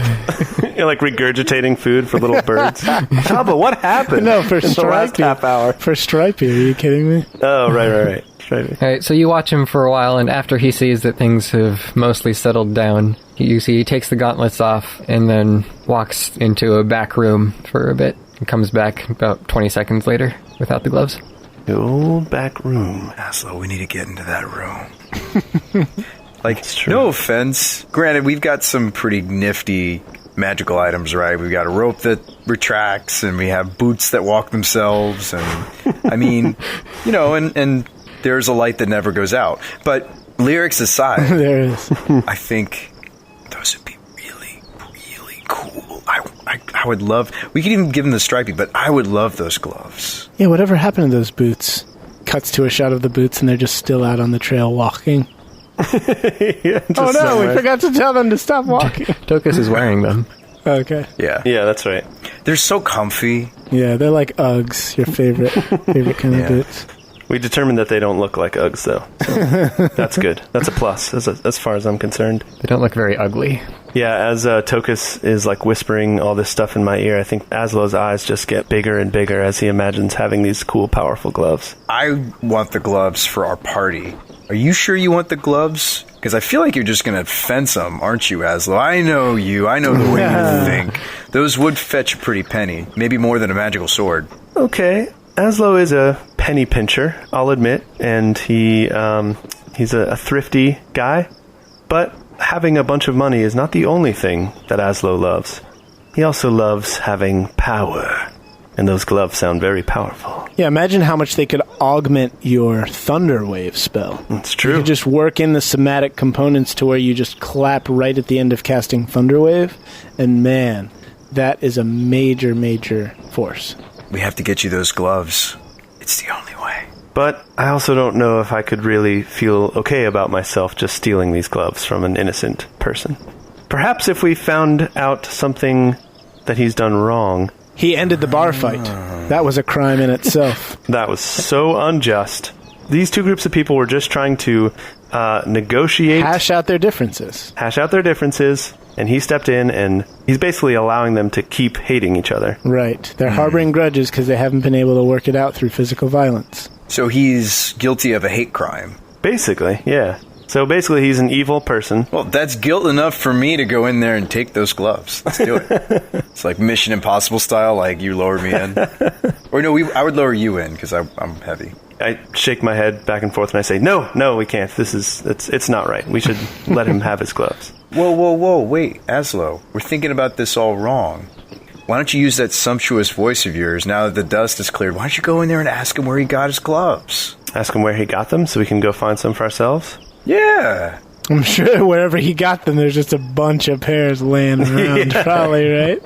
You're like regurgitating food for little birds. Shabba, what happened? No, for in the last Stripey. half hour. For Stripey, are you kidding me? Oh, right. Stripey. Alright, so you watch him for a while, and after he sees that things have mostly settled down, you see he takes the gauntlets off and then walks into a back room for a bit and comes back about 20 seconds later without the gloves. The old back room. Azlo, we need to get into that room. Like, no offense. Granted, we've got some pretty nifty magical items, right? We've got a rope that retracts, and we have boots that walk themselves, and I mean, you know, and there's a light that never goes out. But lyrics aside, There is. I think those would be really, really cool. I would love... We could even give them the stripey, but I would love those gloves. Yeah, whatever happened to those boots? cuts to a shot of the boots, and they're just still out on the trail walking. Yeah, just Oh no, somewhere. we forgot to tell them to stop walking. Tokas is wearing them. Okay. Yeah. Yeah, that's right. They're so comfy. Yeah, they're like Uggs, your favorite kind of Yeah. boots. We determined that they don't look like Uggs, though. So that's good. That's a plus, as far as I'm concerned. They don't look very ugly. Yeah, as Tokas is like whispering all this stuff in my ear, I think Azlo's eyes just get bigger and bigger as he imagines having these cool, powerful gloves. I want the gloves for our party. Are you sure you want the gloves? Because I feel like you're just going to fence them, aren't you, Azlo? I know you. I know the way you think. Those would fetch a pretty penny. Maybe more than a magical sword. Okay, Azlo is a penny pincher, I'll admit, and he's a thrifty guy, but having a bunch of money is not the only thing that Azlo loves. He also loves having power, and those gloves sound very powerful. Yeah, imagine how much they could augment your Thunder Wave spell. It's You true. could just work in the somatic components to where you just clap right at the end of casting Thunder Wave, and man, that is a major, major force. We have to get you those gloves. It's the only way. But I also don't know if I could really feel okay about myself just stealing these gloves from an innocent person. Perhaps if we found out something that he's done wrong. He ended the bar fight. That was a crime in itself. That was so unjust. These two groups of people were just trying to negotiate, Hash out their differences. hash out their differences, and he stepped in, and he's basically allowing them to keep hating each other. Right. They're harboring grudges because they haven't been able to work it out through physical violence. So he's guilty of a hate crime. Basically, yeah. So basically, he's an evil person. Well, that's guilt enough for me to go in there and take those gloves. Let's do it. It's like Mission Impossible style, like you lower me in. Or no, I would lower you in because I'm heavy. I shake my head back and forth, and I say, no, we can't. It's not right. We should let him have his gloves. Whoa, wait, Azlo. We're thinking about this all wrong. Why don't you use that sumptuous voice of yours now that the dust is cleared? Why don't you go in there and ask him where he got his gloves? Ask him where he got them so we can go find some for ourselves. Yeah. I'm sure wherever he got them, there's just a bunch of pairs laying around, probably, right?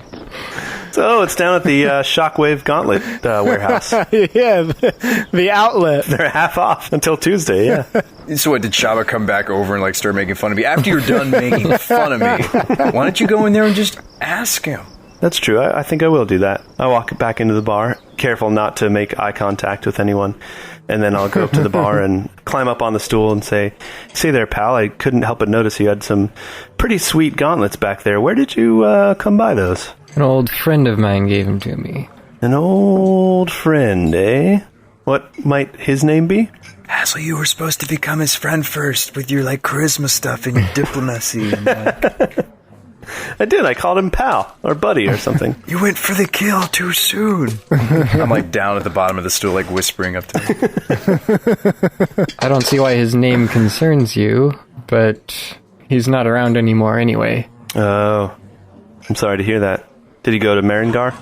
So it's down at the Shockwave Gauntlet warehouse. Yeah, the outlet. They're half off until Tuesday, yeah. So what, did Shabba come back over and like start making fun of me? After you're done making fun of me, why don't you go in there and just ask him? That's true. I think I will do that. I walk back into the bar, careful not to make eye contact with anyone. And then I'll go up to the bar and climb up on the stool and say there, pal, I couldn't help but notice you had some pretty sweet gauntlets back there. Where did you come by those? An old friend of mine gave them to me. An old friend, eh? What might his name be? Azlo, you were supposed to become his friend first with your like charisma stuff and your diplomacy. And, I did. I called him pal or buddy or something. you went for the kill too soon. I'm like down at the bottom of the stool, like whispering up to him. I don't see why his name concerns you, but he's not around anymore anyway. Oh, I'm sorry to hear that. Did he go to Marengar?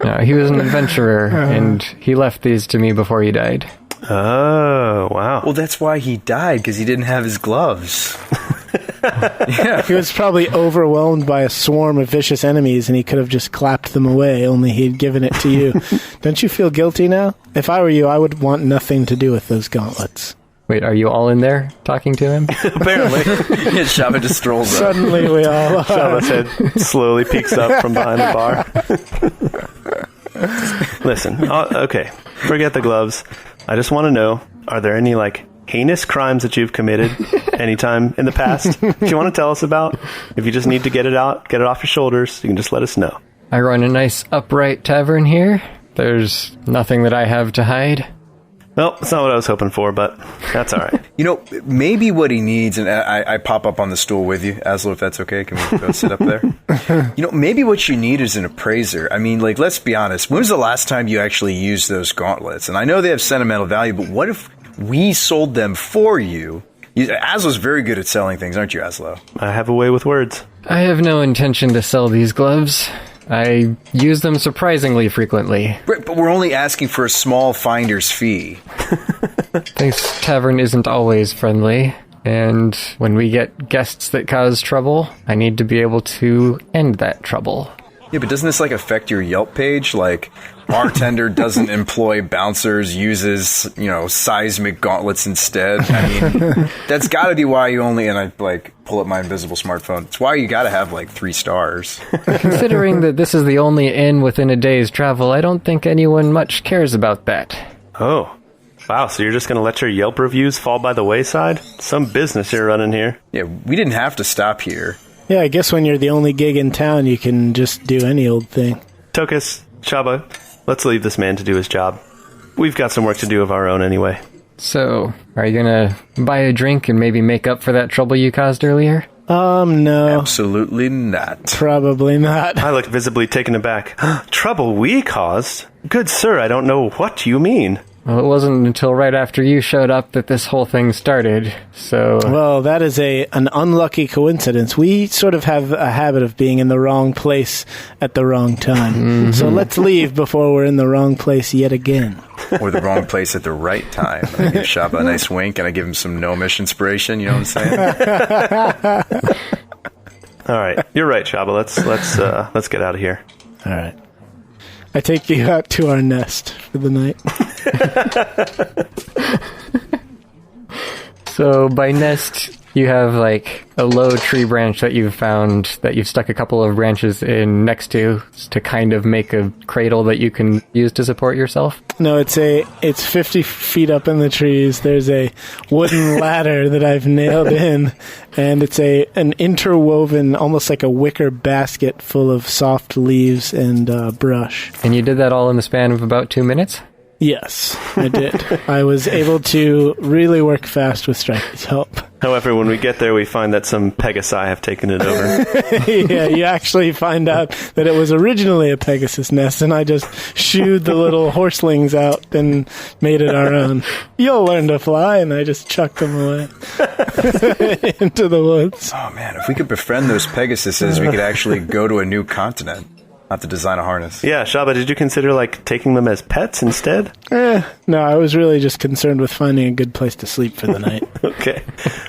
No, he was an adventurer, and he left these to me before he died. Oh, wow. Well, that's why he died, because he didn't have his gloves. Yeah. He was probably overwhelmed by a swarm of vicious enemies, and he could have just clapped them away, only he'd given it to you. Don't you feel guilty now? If I were you, I would want nothing to do with those gauntlets. Wait, are you all in there talking to him? Apparently. Yeah, Shabba just strolls up. Suddenly we all are. Shabba's head slowly peeks up from behind the bar. Listen, okay, forget the gloves. I just want to know, are there any, like, heinous crimes that you've committed anytime in the past if you want to tell us about? If you just need to get it out, get it off your shoulders, you can just let us know. I run a nice upright tavern here. There's nothing that I have to hide. Well, that's not what I was hoping for, but that's all right. You know, maybe what he needs, and I pop up on the stool with you, Azlo, if that's okay. Can we go sit up there? You know, maybe what you need is an appraiser. I mean, like, let's be honest. When was the last time you actually used those gauntlets? And I know they have sentimental value, but what if we sold them for you? Azlo's very good at selling things, aren't you, Azlo? I have a way with words. I have no intention to sell these gloves. I use them surprisingly frequently. Right, but we're only asking for a small finder's fee. This tavern isn't always friendly, and when we get guests that cause trouble, I need to be able to end that trouble. Yeah, but doesn't this, like, affect your Yelp page? Like, bartender doesn't employ bouncers, uses, seismic gauntlets instead. I mean, that's got to be why you only, and I pull up my invisible smartphone. It's why you got to have 3 stars. Considering that this is the only inn within a day's travel, I don't think anyone much cares about that. Oh. Wow, so you're just going to let your Yelp reviews fall by the wayside? Some business you're running here. Yeah, we didn't have to stop here. Yeah, I guess when you're the only gig in town, you can just do any old thing. Tokas, Shabba, let's leave this man to do his job. We've got some work to do of our own anyway. So, are you gonna buy a drink and maybe make up for that trouble you caused earlier? No. Absolutely not. Probably not. I looked visibly taken aback. Trouble we caused? Good sir, I don't know what you mean. Well, it wasn't until right after you showed up that this whole thing started, so... Well, that is an unlucky coincidence. We sort of have a habit of being in the wrong place at the wrong time. Mm-hmm. So let's leave before we're in the wrong place yet again. Or the wrong place at the right time. I give Shabba a nice wink, and I give him some gnomish inspiration, you know what I'm saying? All right, you're right, Shabba. Let's get out of here. All right. I take you out to our nest for the night. So by nest, you have a low tree branch that you've found that you've stuck a couple of branches in next to kind of make a cradle that you can use to support yourself. No, it's 50 feet up in the trees. There's a wooden ladder that I've nailed in, and it's an interwoven, almost like a wicker basket full of soft leaves and brush. And you did that all in the span of about 2 minutes? Yes, I did. I was able to really work fast with Strikey's help. However, when we get there, we find that some Pegasi have taken it over. Yeah, you actually find out that it was originally a Pegasus nest, and I just shooed the little horselings out and made it our own. You'll learn to fly, and I just chucked them away into the woods. Oh, man, if we could befriend those Pegasuses, we could actually go to a new continent. Not to design a harness. Yeah, Shabba, did you consider, taking them as pets instead? No, I was really just concerned with finding a good place to sleep for the night. Okay.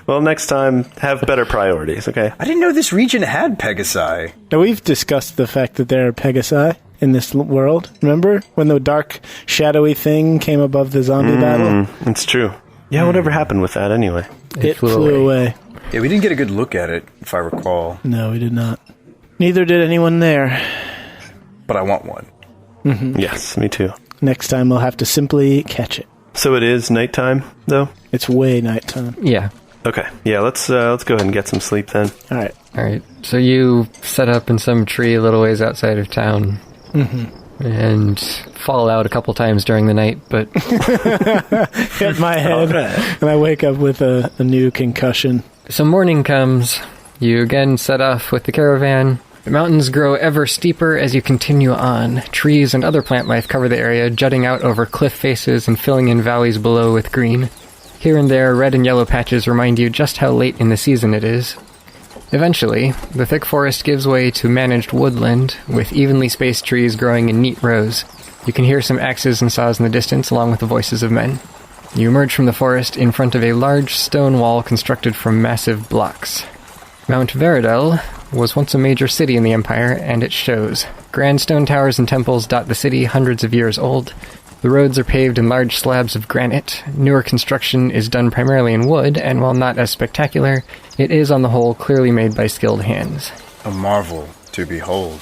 Well, next time, have better priorities, okay? I didn't know this region had Pegasi. Now, we've discussed the fact that there are Pegasi in this world. Remember? When the dark, shadowy thing came above the zombie battle? It's true. Yeah, whatever happened with that anyway? It flew away. Yeah, we didn't get a good look at it, if I recall. No, we did not. Neither did anyone there. But I want one. Mm-hmm. Yes, me too. Next time we'll have to simply catch it. So it is nighttime, though? It's way nighttime. Yeah. Okay. Yeah, let's go ahead and get some sleep then. All right. So you set up in some tree a little ways outside of town. Mm-hmm. And fall out a couple times during the night, but... hit my head, and I wake up with a new concussion. So morning comes. You again set off with the caravan. The mountains grow ever steeper as you continue on. Trees and other plant life cover the area, jutting out over cliff faces and filling in valleys below with green. Here and there, red and yellow patches remind you just how late in the season it is. Eventually, the thick forest gives way to managed woodland, with evenly spaced trees growing in neat rows. You can hear some axes and saws in the distance, along with the voices of men. You emerge from the forest in front of a large stone wall constructed from massive blocks. Mount Veridel was once a major city in the Empire, and it shows. Grand stone towers and temples dot the city, hundreds of years old. The roads are paved in large slabs of granite. Newer construction is done primarily in wood, and while not as spectacular, it is on the whole clearly made by skilled hands. A marvel to behold,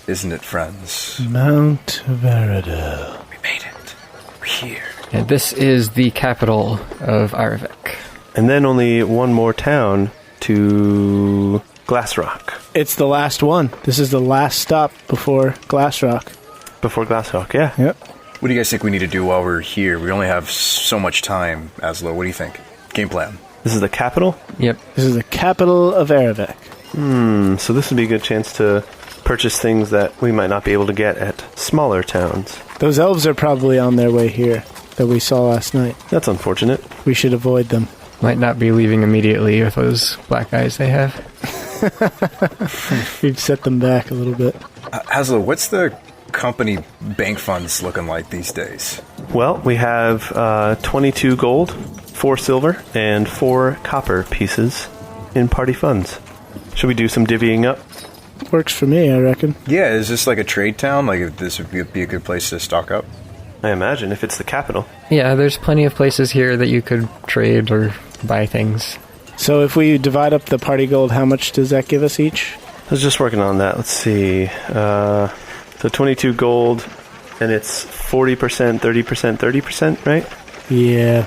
isn't it, friends? Mount Veridel. We made it. We're here. And this is the capital of Arvik. And then only one more town to Glassrock. It's the last one. This is the last stop before Glassrock. Before Glassrock, yeah. Yep. What do you guys think we need to do while we're here? We only have so much time, Azlo. What do you think? Game plan. This is the capital? Yep. This is the capital of Arvik. So this would be a good chance to purchase things that we might not be able to get at smaller towns. Those elves are probably on their way here that we saw last night. That's unfortunate. We should avoid them. Might not be leaving immediately with those black eyes they have. We've set them back a little bit. Azlo, what's the company bank funds looking like these days? Well, we have 22 gold, 4 silver, and 4 copper pieces in party funds. Should we do some divvying up? Works for me, I reckon. Yeah, is this like a trade town? Like, if this would be a good place to stock up? I imagine, if it's the capital. Yeah, there's plenty of places here that you could trade or buy things. So if we divide up the party gold, how much does that give us each? I was just working on that. Let's see. So 22 gold, and it's 40%, 30%, 30%, right? Yeah.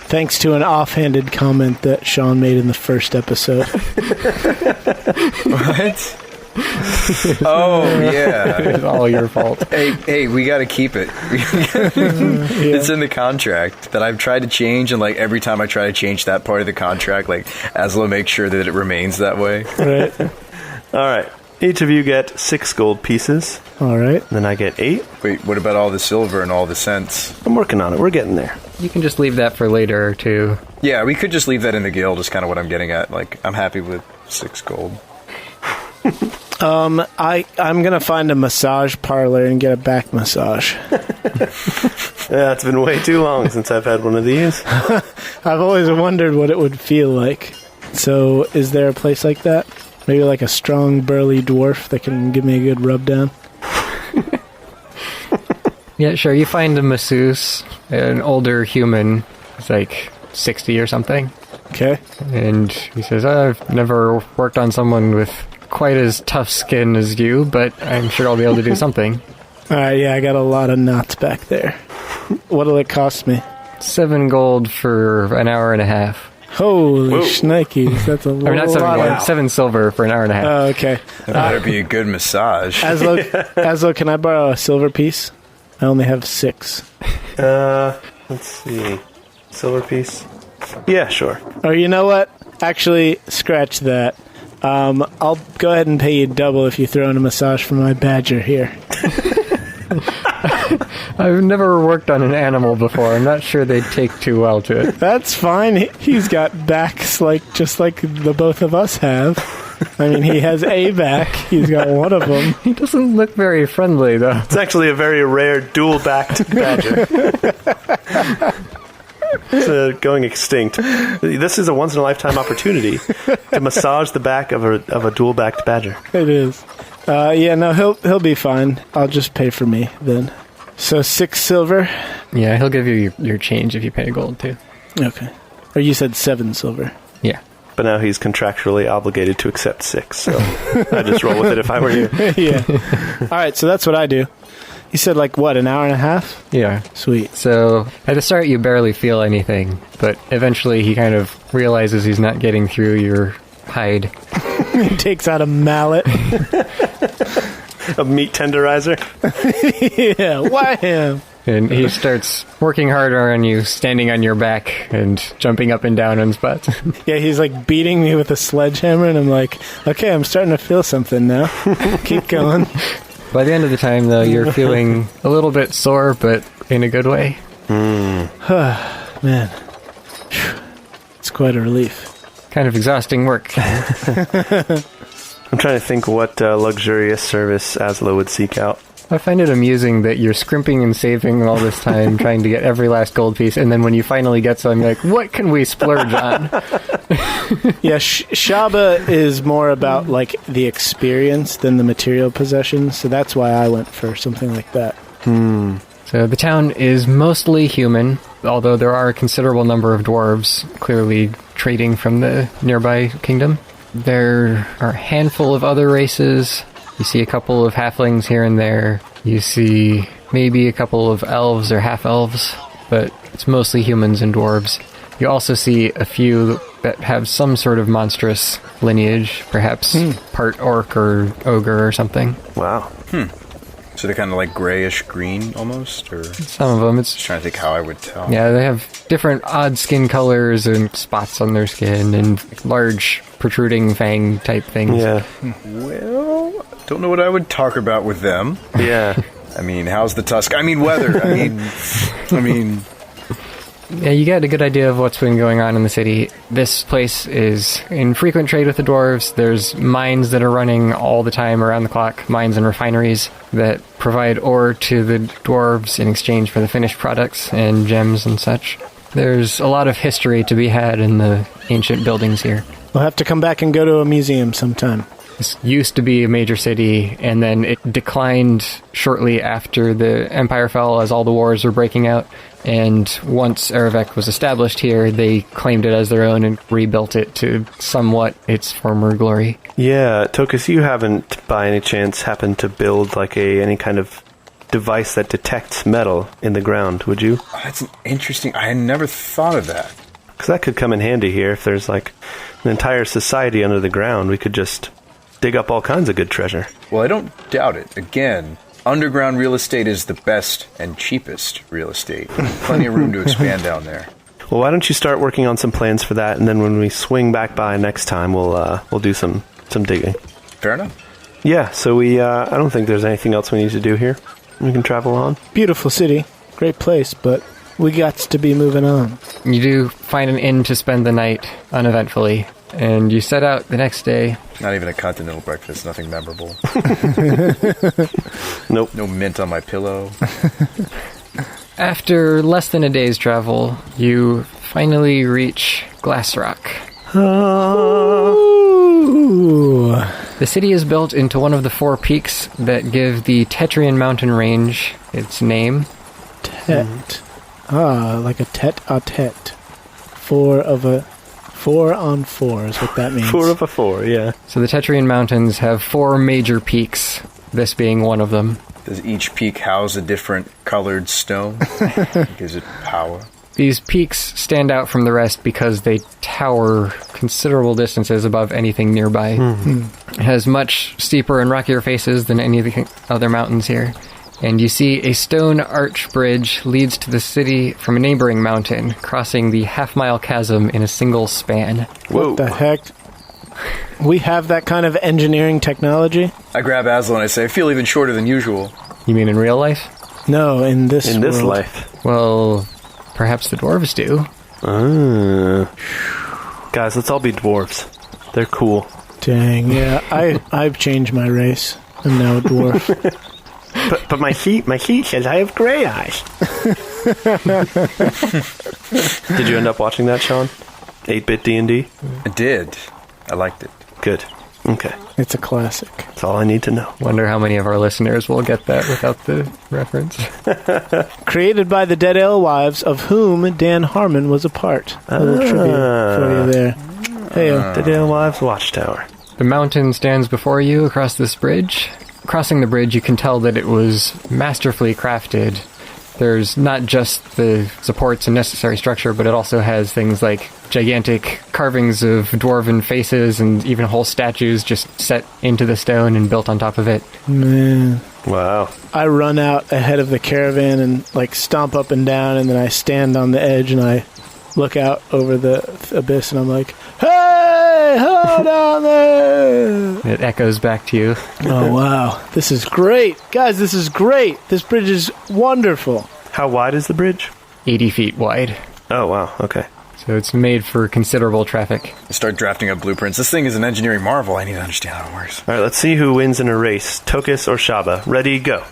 Thanks to an offhanded comment that Sean made in the first episode. What? Oh, yeah. It's all your fault. Hey, we gotta keep it. It's in the contract that I've tried to change, and like every time I try to change that part of the contract, like Azlo makes sure that it remains that way. Right. All right. Each of you get 6 gold pieces. All right. Then I get 8. Wait, what about all the silver and all the cents? I'm working on it. We're getting there. You can just leave that for later, too. Yeah, we could just leave that in the guild, is kind of what I'm getting at. Like, I'm happy with 6 gold. I'm gonna find a massage parlor and get a back massage. Yeah, it's been way too long since I've had one of these. I've always wondered what it would feel like. So, is there a place like that? Maybe like a strong, burly dwarf that can give me a good rub down? Yeah, sure. You find a masseuse, an older human. He's like 60 or something. Okay. And he says, I've never worked on someone with quite as tough skin as you, but I'm sure I'll be able to do something. Alright, yeah, I got a lot of knots back there. What'll it cost me? 7 gold for an hour and a half. Holy shnikes, that's a lot. I mean, not 7 of... gold, 7 silver for an hour and a half. Oh, okay. That better be a good massage. Azlo, can I borrow a silver piece? I only have 6. Let's see. Silver piece. Yeah, sure. Or you know what? Actually, scratch that. I'll go ahead and pay you double if you throw in a massage for my badger here. I've never worked on an animal before. I'm not sure they'd take too well to it. That's fine. He's got backs just like the both of us have. I mean, he has a back. He's got one of them. He doesn't look very friendly, though. It's actually a very rare dual-backed badger. It's going extinct. This is a once-in-a-lifetime opportunity to massage the back of a dual-backed badger. It is. Yeah, no, he'll be fine. I'll just pay for me then. So 6 silver. Yeah, he'll give you your change if you pay gold, too. Okay. Or you said 7 silver. Yeah. But now he's contractually obligated to accept 6, so I'd just roll with it if I were you. Yeah. All right, so that's what I do. You said, an hour and a half? Yeah. Sweet. So, at the start, you barely feel anything, but eventually he kind of realizes he's not getting through your hide. He takes out a mallet. A meat tenderizer? Yeah, wham! And he starts working harder on you, standing on your back and jumping up and down on spots. Yeah, he's beating me with a sledgehammer, and I'm like, okay, I'm starting to feel something now. Keep going. By the end of the time, though, you're feeling a little bit sore, but in a good way. Man. It's quite a relief. Kind of exhausting work. I'm trying to think what luxurious service Azlo would seek out. I find it amusing that you're scrimping and saving all this time, trying to get every last gold piece, and then when you finally get some, you're like, what can we splurge on? Yeah, Shabba is more about, the experience than the material possession, so that's why I went for something like that. So the town is mostly human, although there are a considerable number of dwarves, clearly trading from the nearby kingdom. There are a handful of other races. You see a couple of halflings here and there. You see maybe a couple of elves or half-elves, but it's mostly humans and dwarves. You also see a few that have some sort of monstrous lineage, perhaps part orc or ogre or something. Wow. So they're kind of grayish-green almost? Or Some of them, it's... just trying to think how I would tell. Yeah, they have different odd skin colors and spots on their skin and large protruding fang type things. Yeah. Well, don't know what I would talk about with them. Yeah. I mean, how's the tusk? I mean, weather. I mean... Yeah, you get a good idea of what's been going on in the city. This place is in frequent trade with the dwarves. There's mines that are running all the time around the clock, mines and refineries that provide ore to the dwarves in exchange for the finished products and gems and such. There's a lot of history to be had in the ancient buildings here. We'll have to come back and go to a museum sometime. This used to be a major city, and then it declined shortly after the Empire fell as all the wars were breaking out. And once Erevek was established here, they claimed it as their own and rebuilt it to somewhat its former glory. Yeah, Tokas, you haven't, by any chance, happened to build like any kind of device that detects metal in the ground, would you? That's interesting. I had never thought of that. Because that could come in handy here. If there's like an entire society under the ground, we could just dig up all kinds of good treasure. Well, I don't doubt it. Again, underground real estate is the best and cheapest real estate. Plenty of room to expand down there. Well, why don't you start working on some plans for that, and then when we swing back by next time, we'll do some digging. Fair enough. Yeah, so I don't think there's anything else we need to do here. We can travel on. Beautiful city. Great place, but we got to be moving on. You do find an inn to spend the night uneventfully, and you set out the next day. Not even a continental breakfast, nothing memorable. Nope. No mint on my pillow. After less than a day's travel, you finally reach Glassrock. Ooh. The city is built into one of the 4 peaks that give the Tetrian mountain range its name. Tet. Like a tete-a-tete. 4 on 4 is what that means. 4 of a 4, yeah. So the Tetrian mountains have 4 major peaks, this being one of them. Does each peak house a different colored stone? Gives it power. These peaks stand out from the rest because they tower considerable distances above anything nearby. It has much steeper and rockier faces than any of the other mountains here. And you see a stone arch bridge leads to the city from a neighboring mountain, crossing the half-mile chasm in a single span. Whoa. What the heck? We have that kind of engineering technology? I grab Azlo and I say, I feel even shorter than usual. You mean in real life? No, in this In this world. life. Well, perhaps the dwarves do. Guys, let's all be dwarves. They're cool. Dang, yeah. I've changed my race. I'm now a dwarf. But my heat says I have gray eyes. Did you end up watching that, Sean? 8-bit D&D? I did. I liked it. Good. Okay. It's a classic. That's all I need to know. Wonder how many of our listeners will get that without the reference. Created by the Dead Alewives, of whom Dan Harmon was a part. A little trivia for you there. Hey, The Dale Wives Watchtower. The mountain stands before you across this bridge. Crossing the bridge, you can tell that it was masterfully crafted. There's not just the supports and necessary structure, but it also has things like gigantic carvings of dwarven faces and even whole statues just set into the stone and built on top of it. man. Wow. I run out ahead of the caravan and like stomp up and down, and then I stand on the edge and I look out over the abyss and I'm like, hey, ho down there. It echoes back to you. Oh, wow. This is great. Guys, this is great. This bridge is wonderful. How wide is the bridge? 80 feet wide. Oh, wow. Okay. So it's made for considerable traffic. I start drafting up blueprints. This thing is an engineering marvel. I need to understand how it works. All right, let's see who wins in a race. Tokas or Shabba. Ready, go.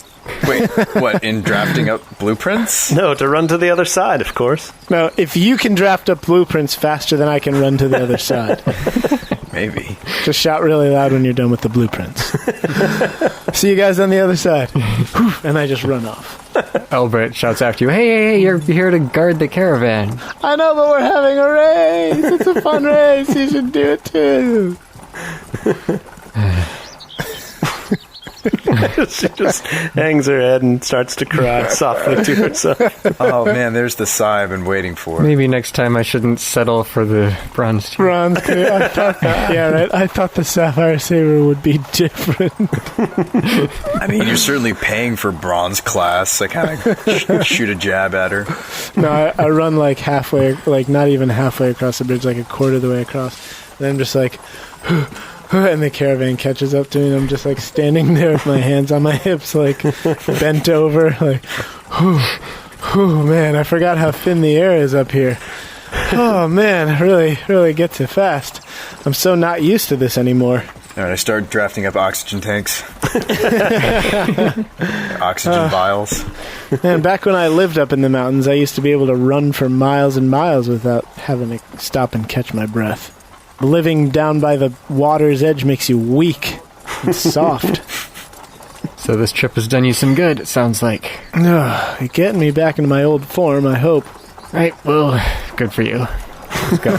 Wait, what, in drafting up blueprints? No, to run to the other side, of course. Now, if you can draft up blueprints faster than I can run to the other side, Maybe. just shout really loud when you're done with the blueprints. See you guys on the other side. And I just run off. Albert shouts after you, hey, you're here to guard the caravan. I know, but we're having a race. It's a fun race. You should do it too. She just hangs her head and starts to cry softly to herself. Oh, man, there's the sigh I've been waiting for. Maybe next time I shouldn't settle for the bronze tier. Bronze too. I thought yeah, right. I thought the Sapphire Saber would be different. I mean, you're certainly paying for bronze class. I kind of shoot a jab at her. No, I run like halfway, like not even halfway across the bridge, like a quarter of the way across. And I'm just like, and the caravan catches up to me, and I'm just like standing there with my hands on my hips, like bent over, like, man, I forgot how thin the air is up here. Oh man, it really gets it fast. I'm so not used to this anymore. All right, I start drafting up oxygen tanks. Oxygen vials. Man, back when I lived up in the mountains, I used to be able to run for miles and miles without having to stop and catch my breath. living down by the water's edge makes you weak and soft. So this trip has done you some good, it sounds like. You're getting me back into my old form, I hope. Right, well, good for you. Let's go.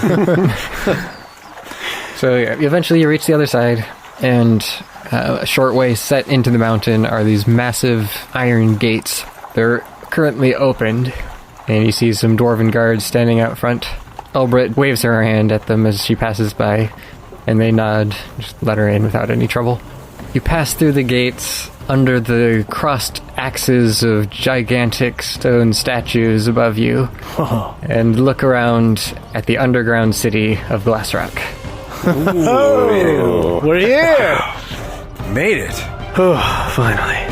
So eventually you reach the other side, and a short way set into the mountain are these massive iron gates. They're currently opened, and you see some dwarven guards standing out front. Elbrit waves her hand at them as she passes by, and they nod, just let her in without any trouble. You pass through the gates under the crossed axes of gigantic stone statues above you, and look around at the underground city of Glassrock. Oh, we're here! Made it. Oh, finally.